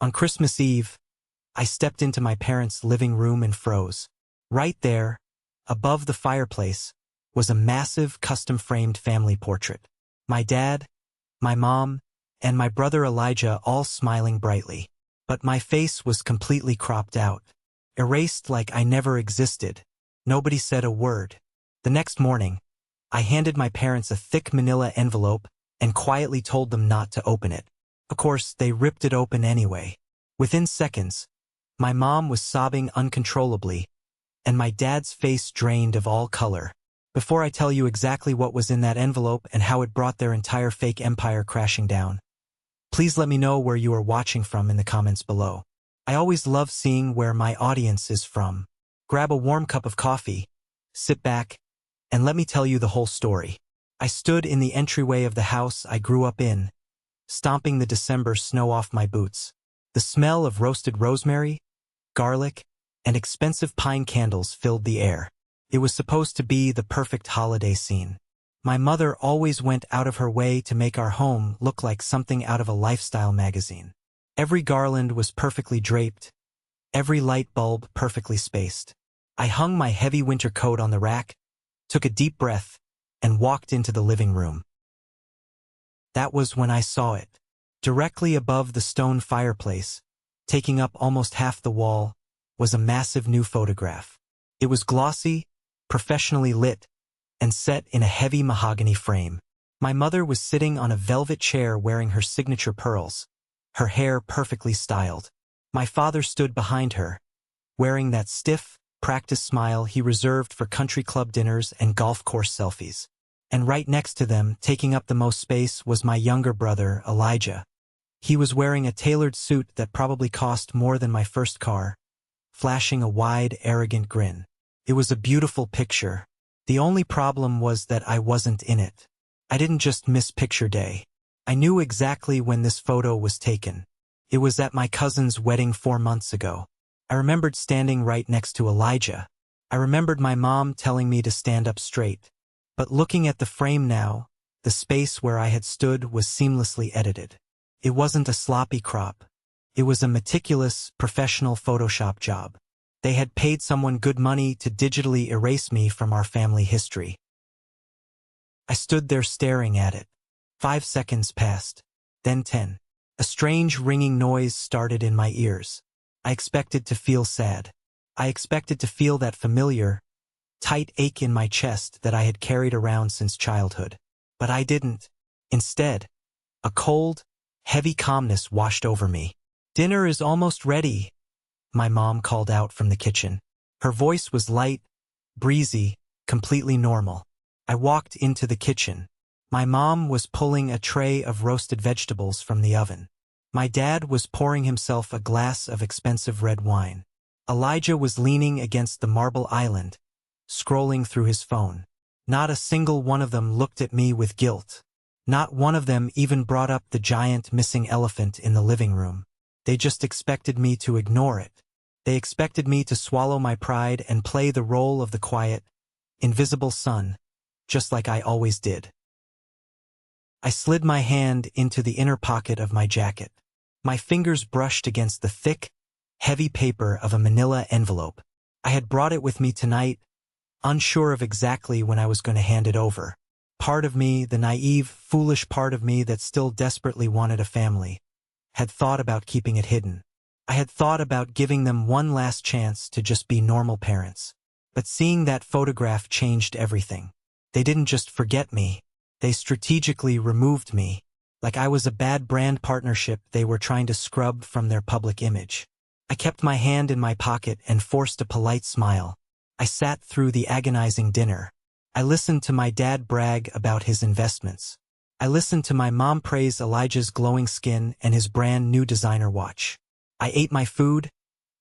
On Christmas Eve, I stepped into my parents' living room and froze. Right there, above the fireplace, was a massive custom-framed family portrait. My dad, my mom, and my brother Elijah all smiling brightly. But my face was completely cropped out, erased like I never existed. Nobody said a word. The next morning, I handed my parents a thick manila envelope and quietly told them not to open it. Of course, they ripped it open anyway. Within seconds, my mom was sobbing uncontrollably, and my dad's face drained of all color. Before I tell you exactly what was in that envelope and how it brought their entire fake empire crashing down, please let me know where you are watching from in the comments below. I always love seeing where my audience is from. Grab a warm cup of coffee, sit back, and let me tell you the whole story. I stood in the entryway of the house I grew up in, stomping the December snow off my boots. The smell of roasted rosemary, garlic, and expensive pine candles filled the air. It was supposed to be the perfect holiday scene. My mother always went out of her way to make our home look like something out of a lifestyle magazine. Every garland was perfectly draped, every light bulb perfectly spaced. I hung my heavy winter coat on the rack, took a deep breath, and walked into the living room. That was when I saw it. Directly above the stone fireplace, taking up almost half the wall, was a massive new photograph. It was glossy, professionally lit, and set in a heavy mahogany frame. My mother was sitting on a velvet chair wearing her signature pearls, her hair perfectly styled. My father stood behind her, wearing that stiff, practiced smile he reserved for country club dinners and golf course selfies. And right next to them, taking up the most space, was my younger brother, Elijah. He was wearing a tailored suit that probably cost more than my first car, flashing a wide, arrogant grin. It was a beautiful picture. The only problem was that I wasn't in it. I didn't just miss picture day. I knew exactly when this photo was taken. It was at my cousin's wedding 4 months ago. I remembered standing right next to Elijah. I remembered my mom telling me to stand up straight. But looking at the frame now, the space where I had stood was seamlessly edited. It wasn't a sloppy crop. It was a meticulous, professional Photoshop job. They had paid someone good money to digitally erase me from our family history. I stood there staring at it. 5 seconds passed, then 10. A strange ringing noise started in my ears. I expected to feel sad. I expected to feel that familiar, tight ache in my chest that I had carried around since childhood. But I didn't. Instead, a cold, heavy calmness washed over me. "Dinner is almost ready," my mom called out from the kitchen. Her voice was light, breezy, completely normal. I walked into the kitchen. My mom was pulling a tray of roasted vegetables from the oven. My dad was pouring himself a glass of expensive red wine. Elijah was leaning against the marble island, scrolling through his phone. Not a single one of them looked at me with guilt. Not one of them even brought up the giant missing elephant in the living room. They just expected me to ignore it. They expected me to swallow my pride and play the role of the quiet, invisible son, just like I always did. I slid my hand into the inner pocket of my jacket. My fingers brushed against the thick, heavy paper of a manila envelope. I had brought it with me tonight, unsure of exactly when I was going to hand it over. Part of me, the naive, foolish part of me that still desperately wanted a family, had thought about keeping it hidden. I had thought about giving them one last chance to just be normal parents. But seeing that photograph changed everything. They didn't just forget me. They strategically removed me, like I was a bad brand partnership they were trying to scrub from their public image. I kept my hand in my pocket and forced a polite smile. I sat through the agonizing dinner. I listened to my dad brag about his investments. I listened to my mom praise Elijah's glowing skin and his brand new designer watch. I ate my food,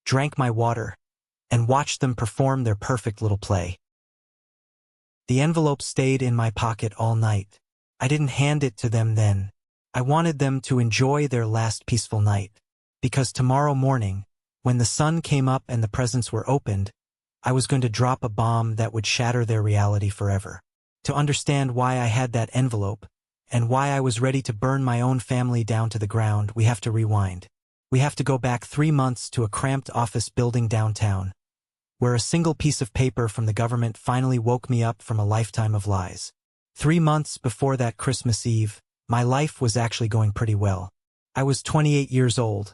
drank my water, and watched them perform their perfect little play. The envelope stayed in my pocket all night. I didn't hand it to them then. I wanted them to enjoy their last peaceful night. Because tomorrow morning, when the sun came up and the presents were opened, I was going to drop a bomb that would shatter their reality forever. To understand why I had that envelope, and why I was ready to burn my own family down to the ground, we have to rewind. We have to go back 3 months to a cramped office building downtown, where a single piece of paper from the government finally woke me up from a lifetime of lies. 3 months before that Christmas Eve, my life was actually going pretty well. I was 28 years old,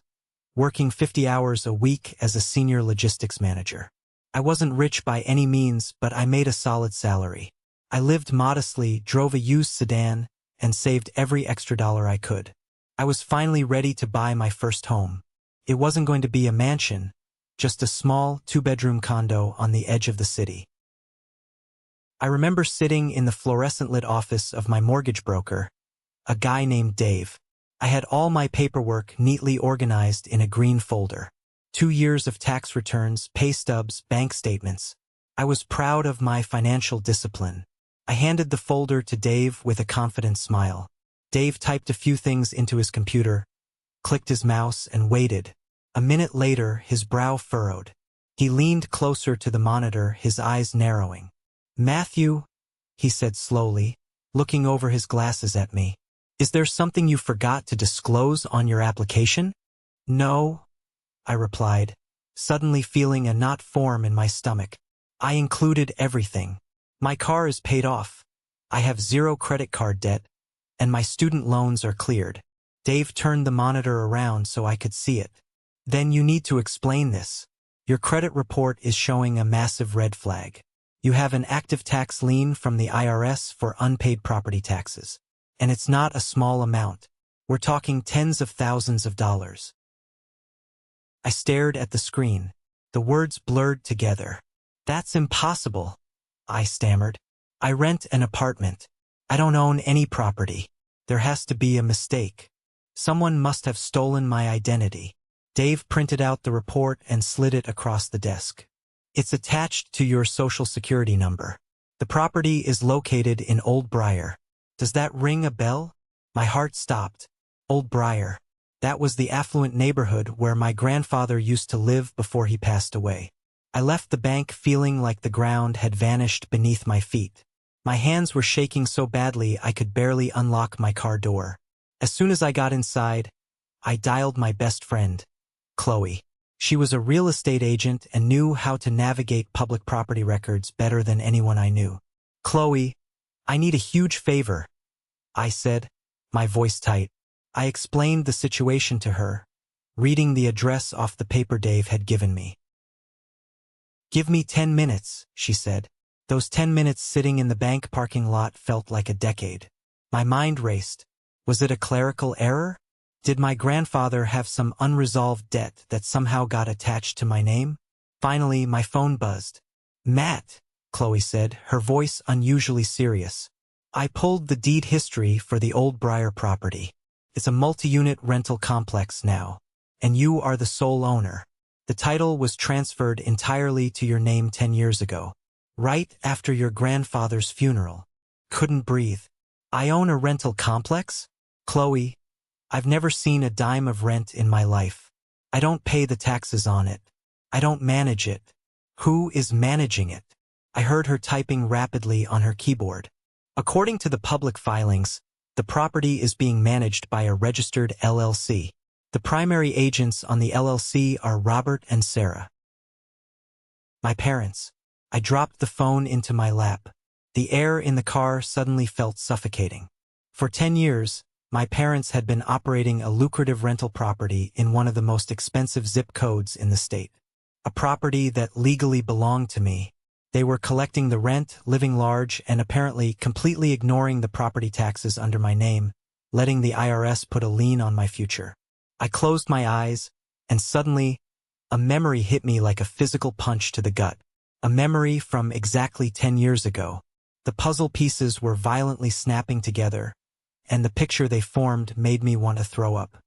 working 50 hours a week as a senior logistics manager. I wasn't rich by any means, but I made a solid salary. I lived modestly, drove a used sedan, and saved every extra dollar I could. I was finally ready to buy my first home. It wasn't going to be a mansion, just a small 2-bedroom condo on the edge of the city. I remember sitting in the fluorescent-lit office of my mortgage broker, a guy named Dave. I had all my paperwork neatly organized in a green folder. 2 years of tax returns, pay stubs, bank statements. I was proud of my financial discipline. I handed the folder to Dave with a confident smile. Dave typed a few things into his computer, clicked his mouse, and waited. A minute later, his brow furrowed. He leaned closer to the monitor, his eyes narrowing. "Matthew," he said slowly, looking over his glasses at me, "is there something you forgot to disclose on your application?" "No," I replied, suddenly feeling a knot form in my stomach. "I included everything. My car is paid off. I have 0 credit card debt, and my student loans are cleared." Dave turned the monitor around so I could see it. "Then you need to explain this. Your credit report is showing a massive red flag. You have an active tax lien from the IRS for unpaid property taxes. And it's not a small amount. We're talking tens of thousands of dollars." I stared at the screen. The words blurred together. "That's impossible," I stammered. "I rent an apartment. I don't own any property. There has to be a mistake. Someone must have stolen my identity." Dave printed out the report and slid it across the desk. "It's attached to your social security number. The property is located in Old Briar. Does that ring a bell?" My heart stopped. Old Briar. That was the affluent neighborhood where my grandfather used to live before he passed away. I left the bank feeling like the ground had vanished beneath my feet. My hands were shaking so badly I could barely unlock my car door. As soon as I got inside, I dialed my best friend, Chloe. She was a real estate agent and knew how to navigate public property records better than anyone I knew. "Chloe, I need a huge favor," I said, my voice tight. I explained the situation to her, reading the address off the paper Dave had given me. "Give me 10 minutes, she said. Those 10 minutes sitting in the bank parking lot felt like a decade. My mind raced. Was it a clerical error? Did my grandfather have some unresolved debt that somehow got attached to my name? Finally, my phone buzzed. "Matt," Chloe said, her voice unusually serious. "I pulled the deed history for the Old Briar property. It's a multi-unit rental complex now, and you are the sole owner. The title was transferred entirely to your name 10 years ago, right after your grandfather's funeral." Couldn't breathe. "I own a rental complex? Chloe, I've never seen a dime of rent in my life. I don't pay the taxes on it. I don't manage it. Who is managing it?" I heard her typing rapidly on her keyboard. "According to the public filings, the property is being managed by a registered LLC. The primary agents on the LLC are Robert and Sarah." My parents. I dropped the phone into my lap. The air in the car suddenly felt suffocating. For 10 years, my parents had been operating a lucrative rental property in one of the most expensive zip codes in the state. A property that legally belonged to me. They were collecting the rent, living large, and apparently completely ignoring the property taxes under my name, letting the IRS put a lien on my future. I closed my eyes, and suddenly, a memory hit me like a physical punch to the gut. A memory from exactly 10 years ago. The puzzle pieces were violently snapping together, and the picture they formed made me want to throw up.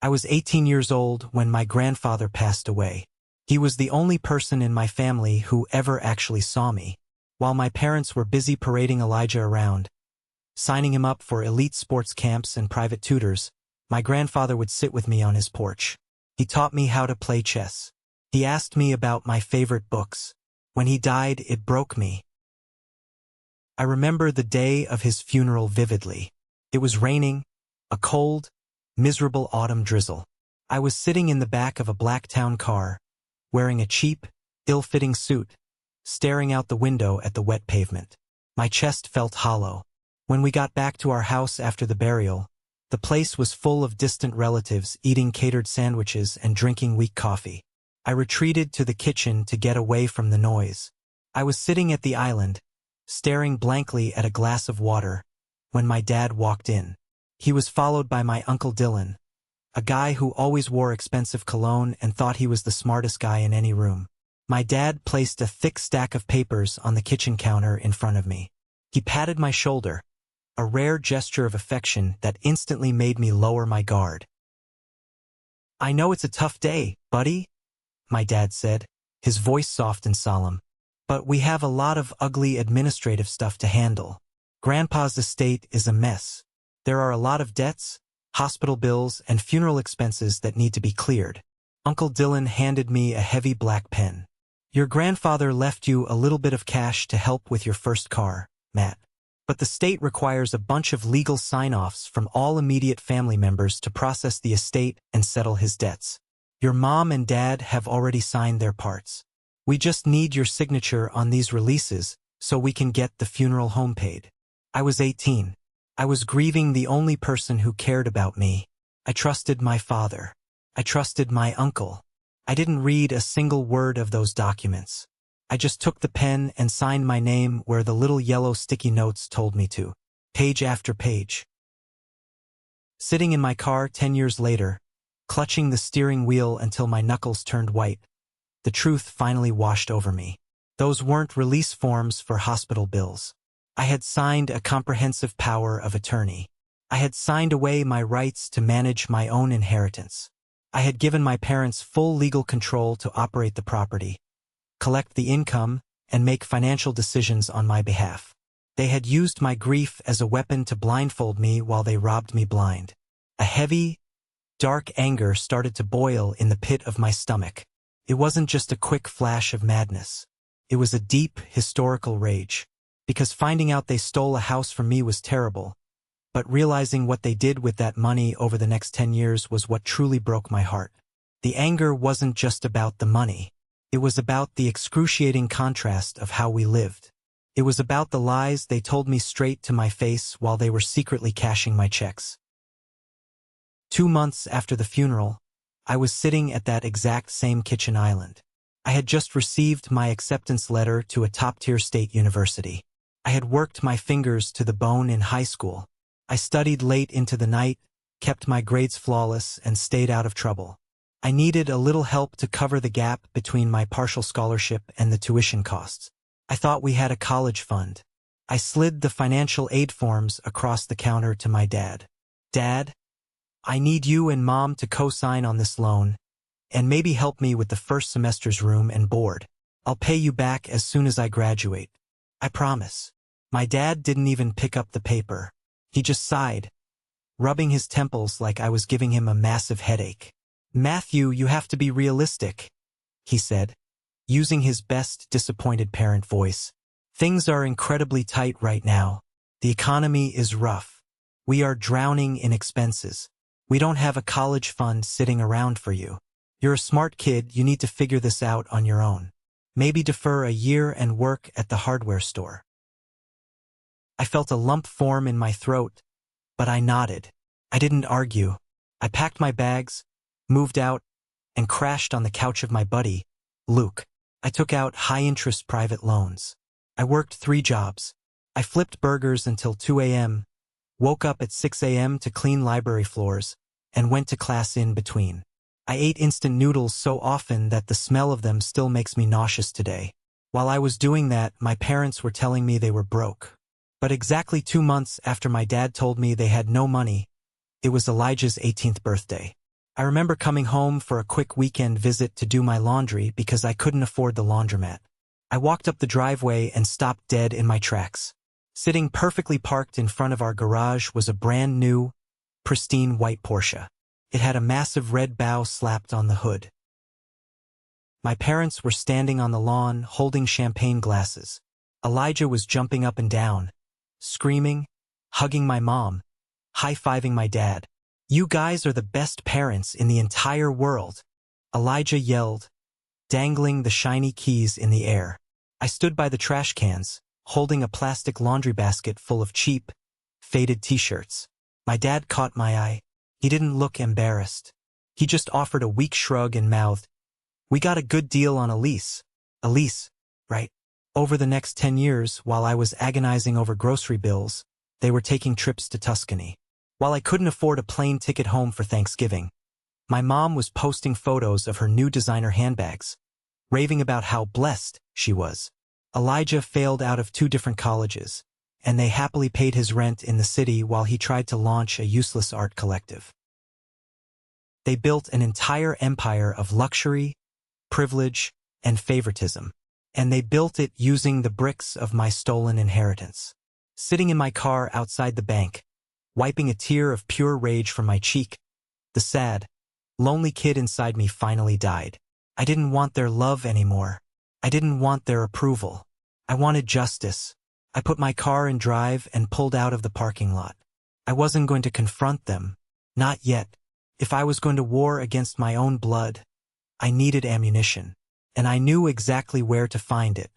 I was 18 years old when my grandfather passed away. He was the only person in my family who ever actually saw me. While my parents were busy parading Elijah around, signing him up for elite sports camps and private tutors, my grandfather would sit with me on his porch. He taught me how to play chess. He asked me about my favorite books. When he died, it broke me. I remember the day of his funeral vividly. It was raining, a cold, miserable autumn drizzle. I was sitting in the back of a black town car, wearing a cheap, ill-fitting suit, staring out the window at the wet pavement. My chest felt hollow. When we got back to our house after the burial, the place was full of distant relatives eating catered sandwiches and drinking weak coffee. I retreated to the kitchen to get away from the noise. I was sitting at the island, staring blankly at a glass of water, when my dad walked in. He was followed by my Uncle Dylan, a guy who always wore expensive cologne and thought he was the smartest guy in any room. My dad placed a thick stack of papers on the kitchen counter in front of me. He patted my shoulder, a rare gesture of affection that instantly made me lower my guard. "I know it's a tough day, buddy," my dad said, his voice soft and solemn. "But we have a lot of ugly administrative stuff to handle. Grandpa's estate is a mess. There are a lot of debts, hospital bills, and funeral expenses that need to be cleared." Uncle Dylan handed me a heavy black pen. "Your grandfather left you a little bit of cash to help with your first car, Matt. But the state requires a bunch of legal sign-offs from all immediate family members to process the estate and settle his debts. Your mom and dad have already signed their parts. We just need your signature on these releases so we can get the funeral home paid." I was 18. I was grieving the only person who cared about me. I trusted my father. I trusted my uncle. I didn't read a single word of those documents. I just took the pen and signed my name where the little yellow sticky notes told me to, page after page. Sitting in my car 10 years later, clutching the steering wheel until my knuckles turned white, the truth finally washed over me. Those weren't release forms for hospital bills. I had signed a comprehensive power of attorney. I had signed away my rights to manage my own inheritance. I had given my parents full legal control to operate the property, collect the income, and make financial decisions on my behalf. They had used my grief as a weapon to blindfold me while they robbed me blind. A heavy, dark anger started to boil in the pit of my stomach. It wasn't just a quick flash of madness. It was a deep, historical rage. Because finding out they stole a house from me was terrible, but realizing what they did with that money over the next 10 years was what truly broke my heart. The anger wasn't just about the money. It was about the excruciating contrast of how we lived. It was about the lies they told me straight to my face while they were secretly cashing my checks. 2 months after the funeral, I was sitting at that exact same kitchen island. I had just received my acceptance letter to a top-tier state university. I had worked my fingers to the bone in high school. I studied late into the night, kept my grades flawless, and stayed out of trouble. I needed a little help to cover the gap between my partial scholarship and the tuition costs. I thought we had a college fund. I slid the financial aid forms across the counter to my dad. "Dad, I need you and Mom to co-sign on this loan, and maybe help me with the first semester's room and board. I'll pay you back as soon as I graduate. I promise." My dad didn't even pick up the paper. He just sighed, rubbing his temples like I was giving him a massive headache. "Matthew, you have to be realistic," he said, using his best disappointed parent voice. "Things are incredibly tight right now. The economy is rough. We are drowning in expenses. We don't have a college fund sitting around for you. You're a smart kid, you need to figure this out on your own. Maybe defer a year and work at the hardware store." I felt a lump form in my throat, but I nodded. I didn't argue. I packed my bags, moved out, and crashed on the couch of my buddy, Luke. I took out high-interest private loans. I worked 3 jobs. I flipped burgers until 2 a.m., woke up at 6 a.m. to clean library floors, and went to class in between. I ate instant noodles so often that the smell of them still makes me nauseous today. While I was doing that, my parents were telling me they were broke. But exactly 2 months after my dad told me they had no money, it was Elijah's 18th birthday. I remember coming home for a quick weekend visit to do my laundry because I couldn't afford the laundromat. I walked up the driveway and stopped dead in my tracks. Sitting perfectly parked in front of our garage was a brand new, pristine white Porsche. It had a massive red bow slapped on the hood. My parents were standing on the lawn holding champagne glasses. Elijah was jumping up and down, screaming, hugging my mom, high-fiving my dad. "You guys are the best parents in the entire world," Elijah yelled, dangling the shiny keys in the air. I stood by the trash cans, holding a plastic laundry basket full of cheap, faded t-shirts. My dad caught my eye. He didn't look embarrassed. He just offered a weak shrug and mouthed, "We got a good deal on a lease." A lease, right? Over the next 10 years, while I was agonizing over grocery bills, they were taking trips to Tuscany. While I couldn't afford a plane ticket home for Thanksgiving, my mom was posting photos of her new designer handbags, raving about how blessed she was. Elijah failed out of 2 different colleges, and they happily paid his rent in the city while he tried to launch a useless art collective. They built an entire empire of luxury, privilege, and favoritism, and they built it using the bricks of my stolen inheritance. Sitting in my car outside the bank, wiping a tear of pure rage from my cheek, the sad, lonely kid inside me finally died. I didn't want their love anymore. I didn't want their approval. I wanted justice. I put my car in drive and pulled out of the parking lot. I wasn't going to confront them. Not yet. If I was going to war against my own blood, I needed ammunition, and I knew exactly where to find it.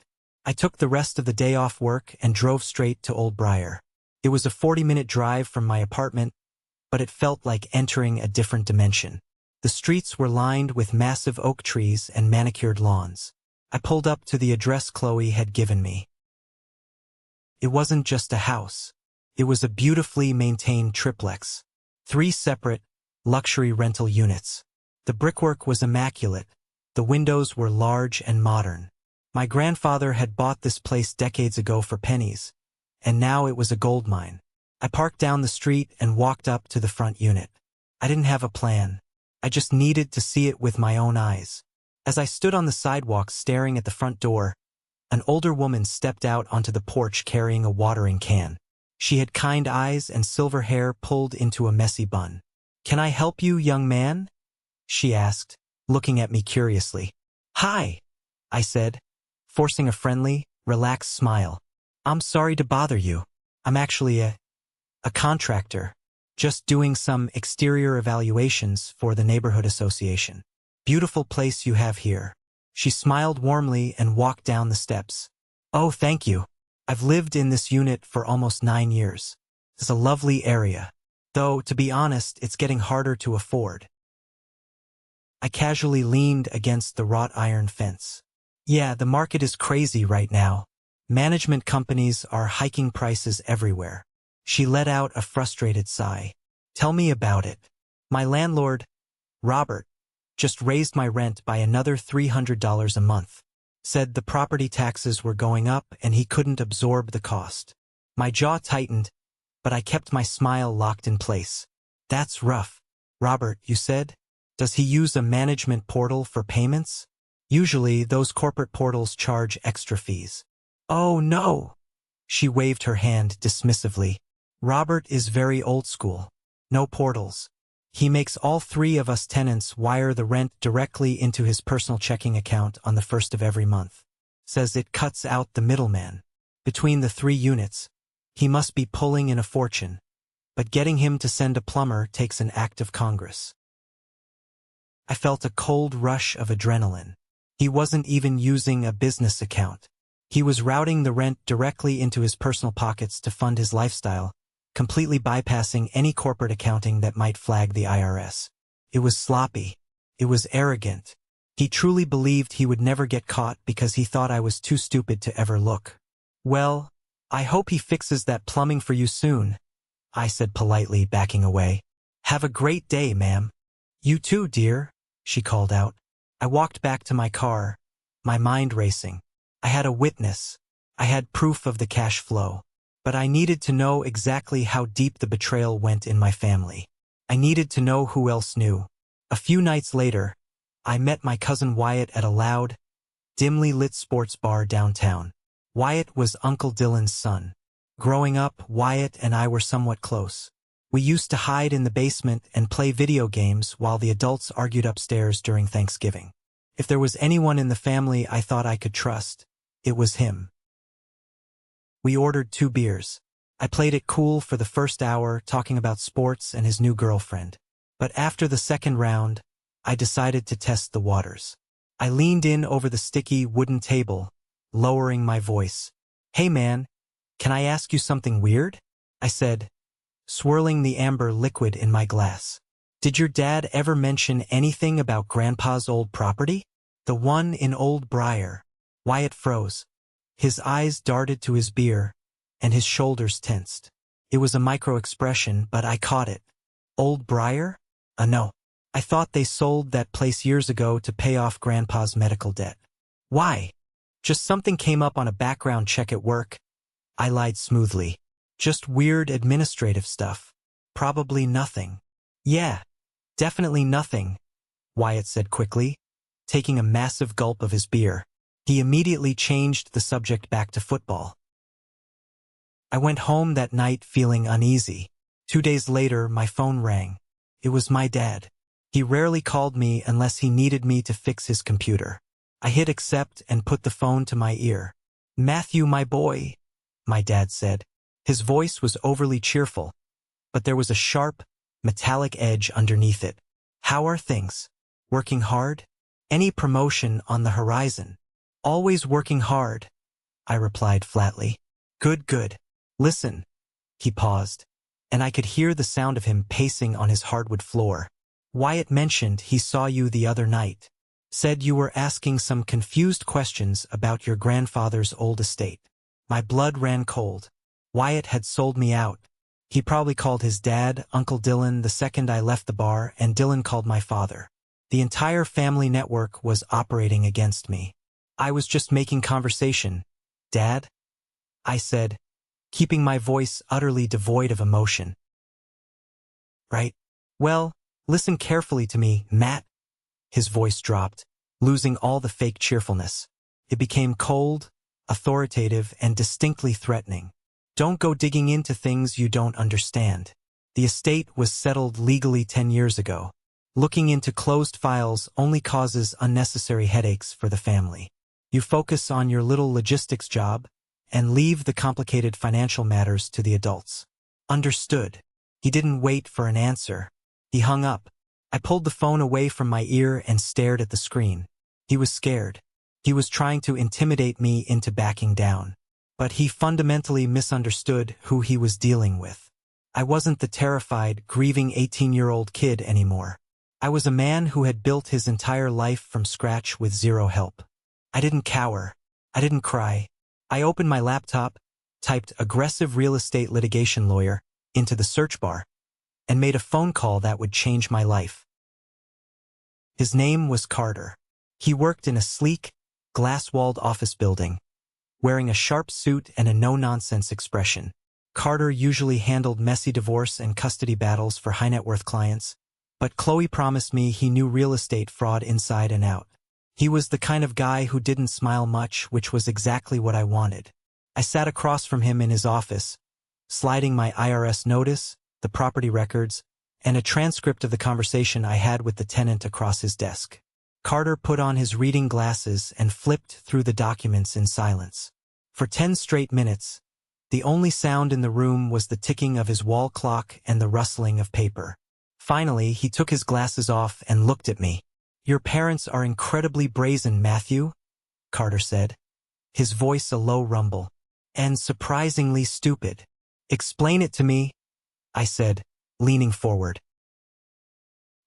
I took the rest of the day off work and drove straight to Old Briar. It was a 40-minute drive from my apartment, but it felt like entering a different dimension. The streets were lined with massive oak trees and manicured lawns. I pulled up to the address Chloe had given me. It wasn't just a house. It was a beautifully maintained triplex. 3 separate, luxury rental units. The brickwork was immaculate. The windows were large and modern. My grandfather had bought this place decades ago for pennies, and now it was a gold mine. I parked down the street and walked up to the front unit. I didn't have a plan. I just needed to see it with my own eyes. As I stood on the sidewalk staring at the front door, an older woman stepped out onto the porch carrying a watering can. She had kind eyes and silver hair pulled into a messy bun. "Can I help you, young man?" she asked, looking at me curiously. "Hi," I said, forcing a friendly, relaxed smile. "I'm sorry to bother you. I'm actually a contractor, just doing some exterior evaluations for the neighborhood association. Beautiful place you have here." She smiled warmly and walked down the steps. "Oh, thank you. I've lived in this unit for almost 9 years. It's a lovely area. Though, to be honest, it's getting harder to afford." I casually leaned against the wrought iron fence. "Yeah, the market is crazy right now. Management companies are hiking prices everywhere." She let out a frustrated sigh. "Tell me about it. My landlord, Robert, just raised my rent by another $300 a month. Said the property taxes were going up and he couldn't absorb the cost." My jaw tightened, but I kept my smile locked in place. "That's rough. Robert, you said? Does he use a management portal for payments? Usually those corporate portals charge extra fees." "Oh no." She waved her hand dismissively. "Robert is very old school. No portals. He makes all 3 of us tenants wire the rent directly into his personal checking account on the 1st of every month. Says it cuts out the middleman. Between the 3 units, he must be pulling in a fortune, but getting him to send a plumber takes an act of Congress." I felt a cold rush of adrenaline. He wasn't even using a business account. He was routing the rent directly into his personal pockets to fund his lifestyle, completely bypassing any corporate accounting that might flag the IRS. It was sloppy. It was arrogant. He truly believed he would never get caught because he thought I was too stupid to ever look. "Well, I hope he fixes that plumbing for you soon," I said politely, backing away. "Have a great day, ma'am." "You too, dear," she called out. I walked back to my car, my mind racing. I had a witness. I had proof of the cash flow. But I needed to know exactly how deep the betrayal went in my family. I needed to know who else knew. A few nights later, I met my cousin Wyatt at a loud, dimly lit sports bar downtown. Wyatt was Uncle Dylan's son. Growing up, Wyatt and I were somewhat close. We used to hide in the basement and play video games while the adults argued upstairs during Thanksgiving. If there was anyone in the family I thought I could trust, it was him. We ordered 2 beers. I played it cool for the first hour, talking about sports and his new girlfriend. But after the second round, I decided to test the waters. I leaned in over the sticky wooden table, lowering my voice. "Hey man, can I ask you something weird?" I said, swirling the amber liquid in my glass. "Did your dad ever mention anything about Grandpa's old property? The one in Old Briar?" Wyatt froze. His eyes darted to his beer, and his shoulders tensed. It was a micro-expression, but I caught it. Old Briar? No. I thought they sold that place years ago to pay off Grandpa's medical debt. Why? Just something came up on a background check at work. I lied smoothly. Just weird administrative stuff. Probably nothing. Yeah, definitely nothing, Wyatt said quickly, taking a massive gulp of his beer. He immediately changed the subject back to football. I went home that night feeling uneasy. 2 days later, my phone rang. It was my dad. He rarely called me unless he needed me to fix his computer. I hit accept and put the phone to my ear. "Matthew, my boy," my dad said. His voice was overly cheerful, but there was a sharp, metallic edge underneath it. "How are things? Working hard? Any promotion on the horizon?" "Always working hard," I replied flatly. "Good, good. Listen." He paused, and I could hear the sound of him pacing on his hardwood floor. "Wyatt mentioned he saw you the other night. Said you were asking some confused questions about your grandfather's old estate." My blood ran cold. Wyatt had sold me out. He probably called his dad Uncle Dylan the second I left the bar, and Dylan called my father. The entire family network was operating against me. "I was just making conversation, Dad," I said, keeping my voice utterly devoid of emotion. "Right. Well, listen carefully to me, Matt." His voice dropped, losing all the fake cheerfulness. It became cold, authoritative, and distinctly threatening. "Don't go digging into things you don't understand. The estate was settled legally 10 years ago. Looking into closed files only causes unnecessary headaches for the family. You focus on your little logistics job and leave the complicated financial matters to the adults." "Understood." He didn't wait for an answer. He hung up. I pulled the phone away from my ear and stared at the screen. He was scared. He was trying to intimidate me into backing down. But he fundamentally misunderstood who he was dealing with. I wasn't the terrified, grieving 18-year-old kid anymore. I was a man who had built his entire life from scratch with zero help. I didn't cower. I didn't cry. I opened my laptop, typed "aggressive real estate litigation lawyer" into the search bar, and made a phone call that would change my life. His name was Carter. He worked in a sleek, glass-walled office building, wearing a sharp suit and a no-nonsense expression. Carter usually handled messy divorce and custody battles for high-net-worth clients, but Chloe promised me he knew real estate fraud inside and out. He was the kind of guy who didn't smile much, which was exactly what I wanted. I sat across from him in his office, sliding my IRS notice, the property records, and a transcript of the conversation I had with the tenant across his desk. Carter put on his reading glasses and flipped through the documents in silence. For 10 straight minutes, the only sound in the room was the ticking of his wall clock and the rustling of paper. Finally, he took his glasses off and looked at me. "Your parents are incredibly brazen, Matthew," Carter said, his voice a low rumble. "And surprisingly stupid." "Explain it to me," I said, leaning forward.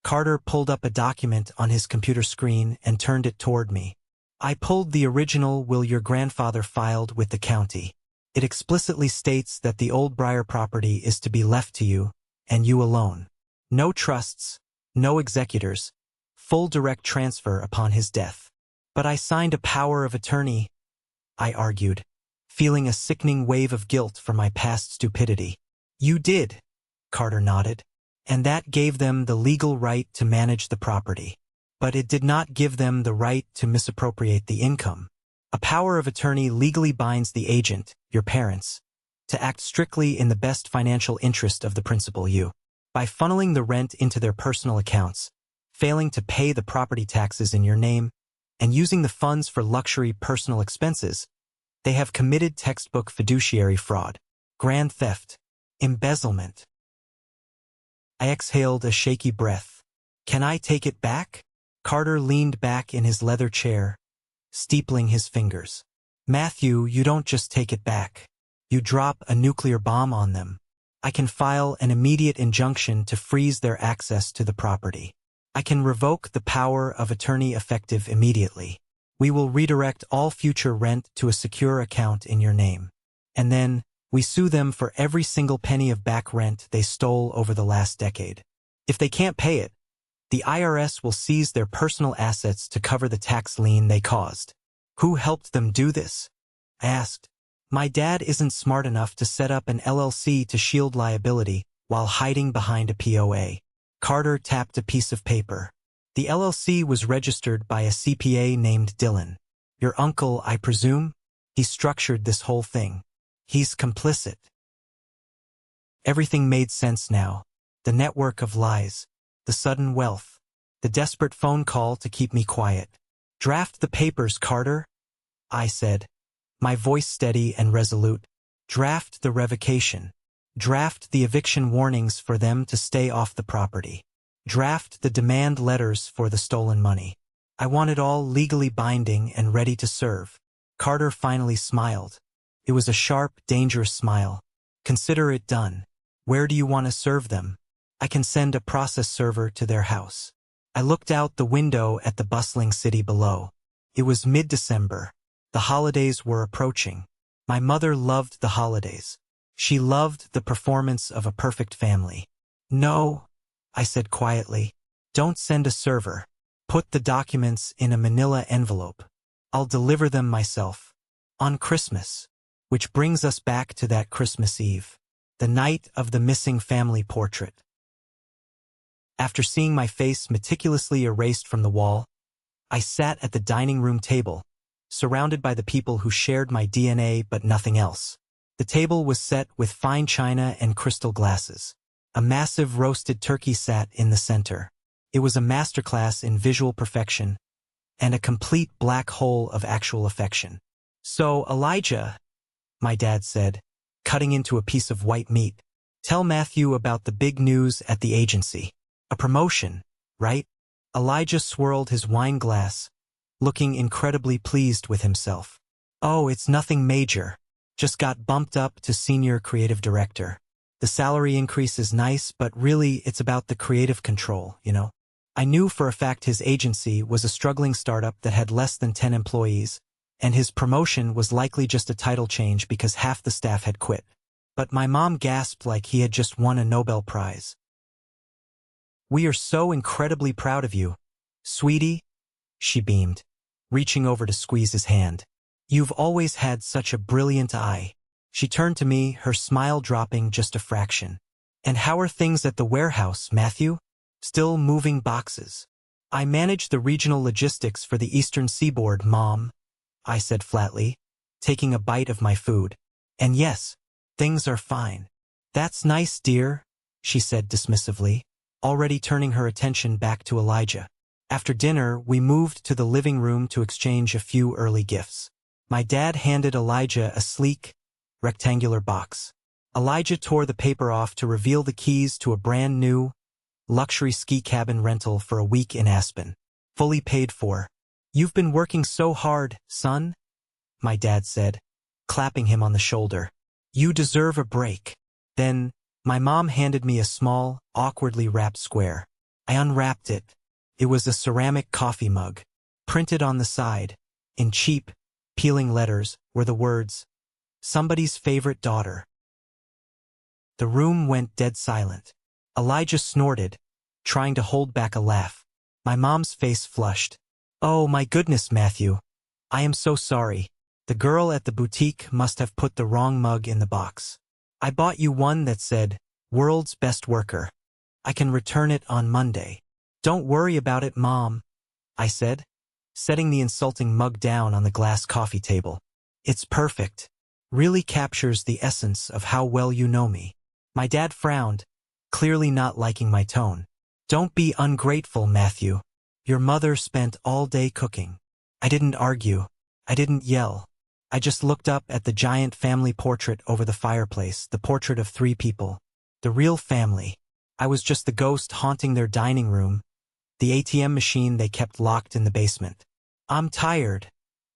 Carter pulled up a document on his computer screen and turned it toward me. "I pulled the original will your grandfather filed with the county. It explicitly states that the Old Briar property is to be left to you, and you alone. No trusts, no executors, full direct transfer upon his death." "But I signed a power of attorney," I argued, feeling a sickening wave of guilt for my past stupidity. "You did," Carter nodded, "and that gave them the legal right to manage the property. But it did not give them the right to misappropriate the income. A power of attorney legally binds the agent, your parents, to act strictly in the best financial interest of the principal you. By funneling the rent into their personal accounts, failing to pay the property taxes in your name, and using the funds for luxury personal expenses, they have committed textbook fiduciary fraud. grand theft, embezzlement. I exhaled a shaky breath. Can I take it back? Carter leaned back in his leather chair, steepling his fingers. Matthew, you don't just take it back. You drop a nuclear bomb on them. I can file an immediate injunction to freeze their access to the property. I can revoke the power of attorney effective immediately. We will redirect all future rent to a secure account in your name. And then, we sue them for every single penny of back rent they stole over the last decade. If they can't pay it, the IRS will seize their personal assets to cover the tax lien they caused. Who helped them do this? I asked. My dad isn't smart enough to set up an LLC to shield liability while hiding behind a POA. Carter tapped a piece of paper. The LLC was registered by a CPA named Dylan. Your uncle, I presume? He structured this whole thing. He's complicit. Everything made sense now. The network of lies, the sudden wealth, the desperate phone call to keep me quiet. Draft the papers, Carter, I said, my voice steady and resolute. Draft the revocation. Draft the eviction warnings for them to stay off the property. Draft the demand letters for the stolen money. I want it all legally binding and ready to serve. Carter finally smiled. It was a sharp, dangerous smile. Consider it done. Where do you want to serve them? I can send a process server to their house. I looked out the window at the bustling city below. It was mid-December. The holidays were approaching. My mother loved the holidays. She loved the performance of a perfect family. No, I said quietly. Don't send a server. Put the documents in a manila envelope. I'll deliver them myself. On Christmas. Which brings us back to that Christmas Eve. The night of the missing family portrait. After seeing my face meticulously erased from the wall, I sat at the dining room table, surrounded by the people who shared my DNA but nothing else. The table was set with fine china and crystal glasses. A massive roasted turkey sat in the center. It was a masterclass in visual perfection and a complete black hole of actual affection. So, Elijah, my dad said, cutting into a piece of white meat, tell Matthew about the big news at the agency. A promotion, right? Elijah swirled his wine glass, looking incredibly pleased with himself. Oh, it's nothing major. Just got bumped up to senior creative director. The salary increase is nice, but really it's about the creative control, you know? I knew for a fact his agency was a struggling startup that had less than 10 employees, and his promotion was likely just a title change because half the staff had quit. But my mom gasped like he had just won a Nobel Prize. We are so incredibly proud of you, sweetie, she beamed, reaching over to squeeze his hand. You've always had such a brilliant eye. She turned to me, her smile dropping just a fraction. And how are things at the warehouse, Matthew? Still moving boxes. I manage the regional logistics for the Eastern Seaboard, Mom, I said flatly, taking a bite of my food. And yes, things are fine. That's nice, dear, she said dismissively, already turning her attention back to Elijah. After dinner, we moved to the living room to exchange a few early gifts. My dad handed Elijah a sleek, rectangular box. Elijah tore the paper off to reveal the keys to a brand new, luxury ski cabin rental for a week in Aspen. Fully paid for. You've been working so hard, son, my dad said, clapping him on the shoulder. You deserve a break. Then, my mom handed me a small, awkwardly wrapped square. I unwrapped it. It was a ceramic coffee mug. Printed on the side, in cheap, peeling letters, were the words, "Somebody's favorite daughter." The room went dead silent. Elijah snorted, trying to hold back a laugh. My mom's face flushed. Oh my goodness, Matthew. I am so sorry. The girl at the boutique must have put the wrong mug in the box. I bought you one that said, "World's Best Worker." I can return it on Monday. Don't worry about it, Mom, I said, setting the insulting mug down on the glass coffee table. It's perfect. Really captures the essence of how well you know me. My dad frowned, clearly not liking my tone. Don't be ungrateful, Matthew. Your mother spent all day cooking. I didn't argue. I didn't yell. I just looked up at the giant family portrait over the fireplace, the portrait of 3 people. The real family. I was just the ghost haunting their dining room, the ATM machine they kept locked in the basement. "I'm tired,"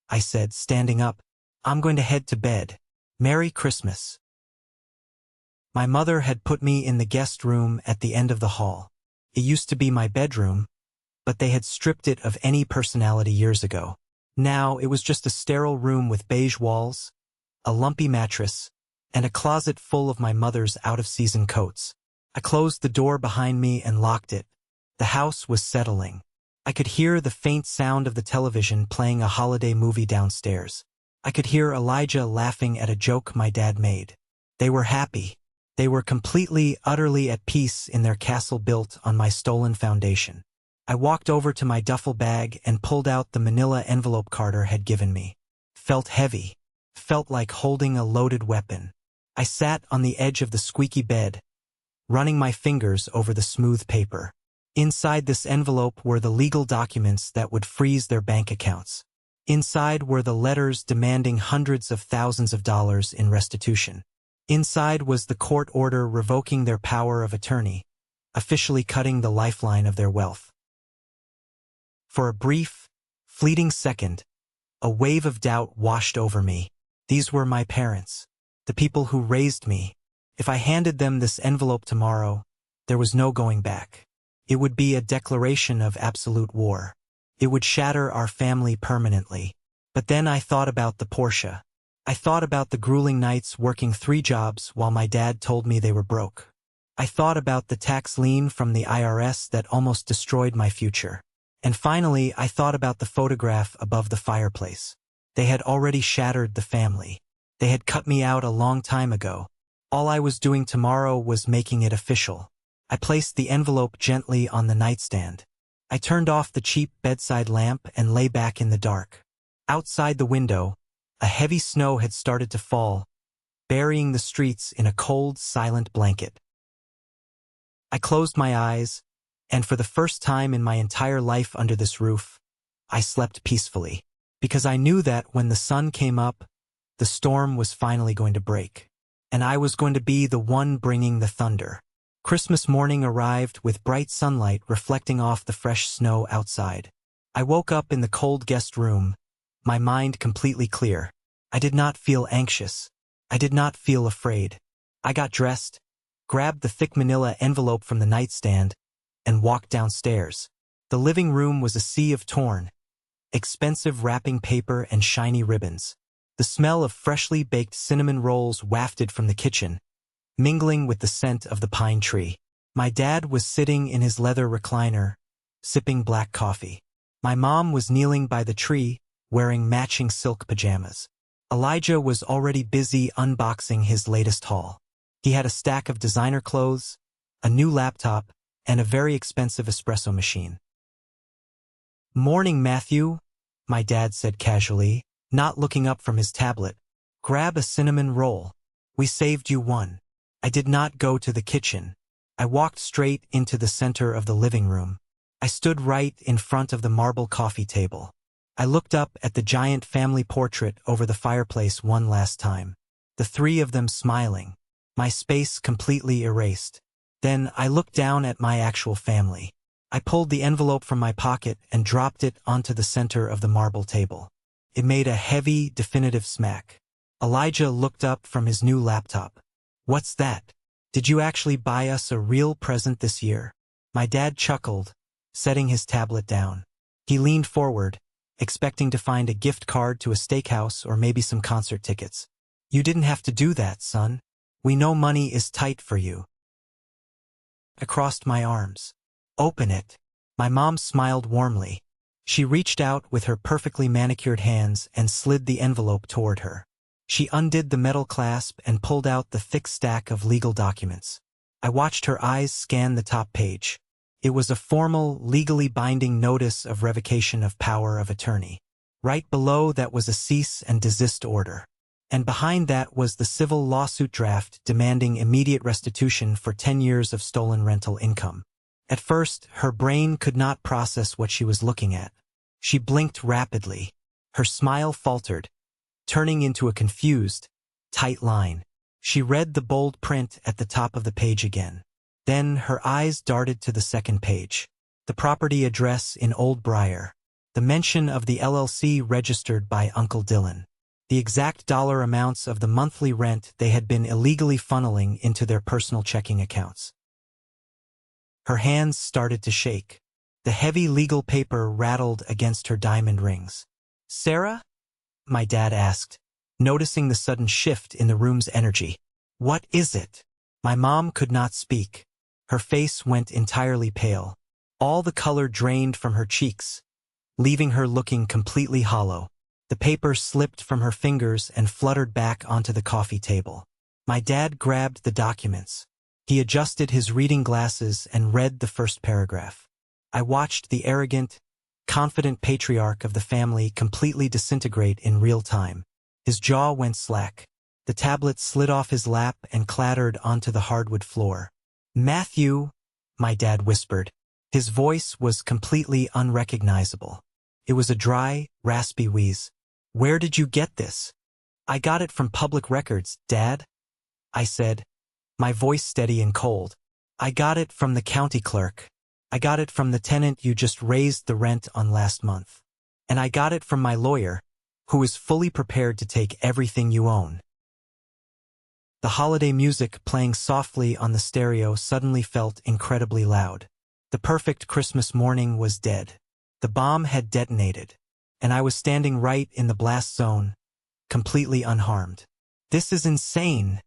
I said, standing up. "I'm going to head to bed. Merry Christmas." My mother had put me in the guest room at the end of the hall. It used to be my bedroom, but they had stripped it of any personality years ago. Now it was just a sterile room with beige walls, a lumpy mattress, and a closet full of my mother's out-of-season coats. I closed the door behind me and locked it. The house was settling. I could hear the faint sound of the television playing a holiday movie downstairs. I could hear Elijah laughing at a joke my dad made. They were happy. They were completely, utterly at peace in their castle built on my stolen foundation. I walked over to my duffel bag and pulled out the manila envelope Carter had given me. Felt heavy. Felt like holding a loaded weapon. I sat on the edge of the squeaky bed, running my fingers over the smooth paper. Inside this envelope were the legal documents that would freeze their bank accounts. Inside were the letters demanding hundreds of thousands of dollars in restitution. Inside was the court order revoking their power of attorney, officially cutting the lifeline of their wealth. For a brief, fleeting second, a wave of doubt washed over me. These were my parents, the people who raised me. If I handed them this envelope tomorrow, there was no going back. It would be a declaration of absolute war. It would shatter our family permanently. But then I thought about the Porsche. I thought about the grueling nights working 3 jobs while my dad told me they were broke. I thought about the tax lien from the IRS that almost destroyed my future. And finally, I thought about the photograph above the fireplace. They had already shattered the family. They had cut me out a long time ago. All I was doing tomorrow was making it official. I placed the envelope gently on the nightstand. I turned off the cheap bedside lamp and lay back in the dark. Outside the window, a heavy snow had started to fall, burying the streets in a cold, silent blanket. I closed my eyes, and for the first time in my entire life under this roof, I slept peacefully, because I knew that when the sun came up, the storm was finally going to break, and I was going to be the one bringing the thunder. Christmas morning arrived with bright sunlight reflecting off the fresh snow outside. I woke up in the cold guest room, my mind completely clear. I did not feel anxious. I did not feel afraid. I got dressed, grabbed the thick manila envelope from the nightstand, and walked downstairs. The living room was a sea of torn, expensive wrapping paper and shiny ribbons. The smell of freshly baked cinnamon rolls wafted from the kitchen, mingling with the scent of the pine tree. My dad was sitting in his leather recliner, sipping black coffee. My mom was kneeling by the tree, wearing matching silk pajamas. Elijah was already busy unboxing his latest haul. He had a stack of designer clothes, a new laptop, and a very expensive espresso machine. "Morning, Matthew," my dad said casually, not looking up from his tablet. "Grab a cinnamon roll. We saved you one." I did not go to the kitchen. I walked straight into the center of the living room. I stood right in front of the marble coffee table. I looked up at the giant family portrait over the fireplace one last time. The 3 of them smiling, my space completely erased. Then I looked down at my actual family. I pulled the envelope from my pocket and dropped it onto the center of the marble table. It made a heavy, definitive smack. Elijah looked up from his new laptop. "What's that? Did you actually buy us a real present this year?" My dad chuckled, setting his tablet down. He leaned forward, expecting to find a gift card to a steakhouse or maybe some concert tickets. "You didn't have to do that, son. We know money is tight for you." I crossed my arms. "Open it." My mom smiled warmly. She reached out with her perfectly manicured hands and slid the envelope toward her. She undid the metal clasp and pulled out the thick stack of legal documents. I watched her eyes scan the top page. It was a formal, legally binding notice of revocation of power of attorney. Right below that was a cease and desist order. And behind that was the civil lawsuit draft demanding immediate restitution for 10 years of stolen rental income. At first, her brain could not process what she was looking at. She blinked rapidly. Her smile faltered, turning into a confused, tight line. She read the bold print at the top of the page again. Then her eyes darted to the second page. The property address in Old Briar. The mention of the LLC registered by Uncle Dylan. The exact dollar amounts of the monthly rent they had been illegally funneling into their personal checking accounts. Her hands started to shake. The heavy legal paper rattled against her diamond rings. "Sarah?" my dad asked, noticing the sudden shift in the room's energy. "What is it?" My mom could not speak. Her face went entirely pale. All the color drained from her cheeks, leaving her looking completely hollow. The paper slipped from her fingers and fluttered back onto the coffee table. My dad grabbed the documents. He adjusted his reading glasses and read the first paragraph. I watched the arrogant, confident patriarch of the family completely disintegrate in real time. His jaw went slack. The tablet slid off his lap and clattered onto the hardwood floor. "Matthew," my dad whispered. His voice was completely unrecognizable. It was a dry, raspy wheeze. "Where did you get this?" "I got it from public records, Dad," I said, my voice steady and cold. "I got it from the county clerk. I got it from the tenant you just raised the rent on last month. And I got it from my lawyer, who is fully prepared to take everything you own." The holiday music playing softly on the stereo suddenly felt incredibly loud. The perfect Christmas morning was dead. The bomb had detonated, and I was standing right in the blast zone, completely unharmed. "This is insane,"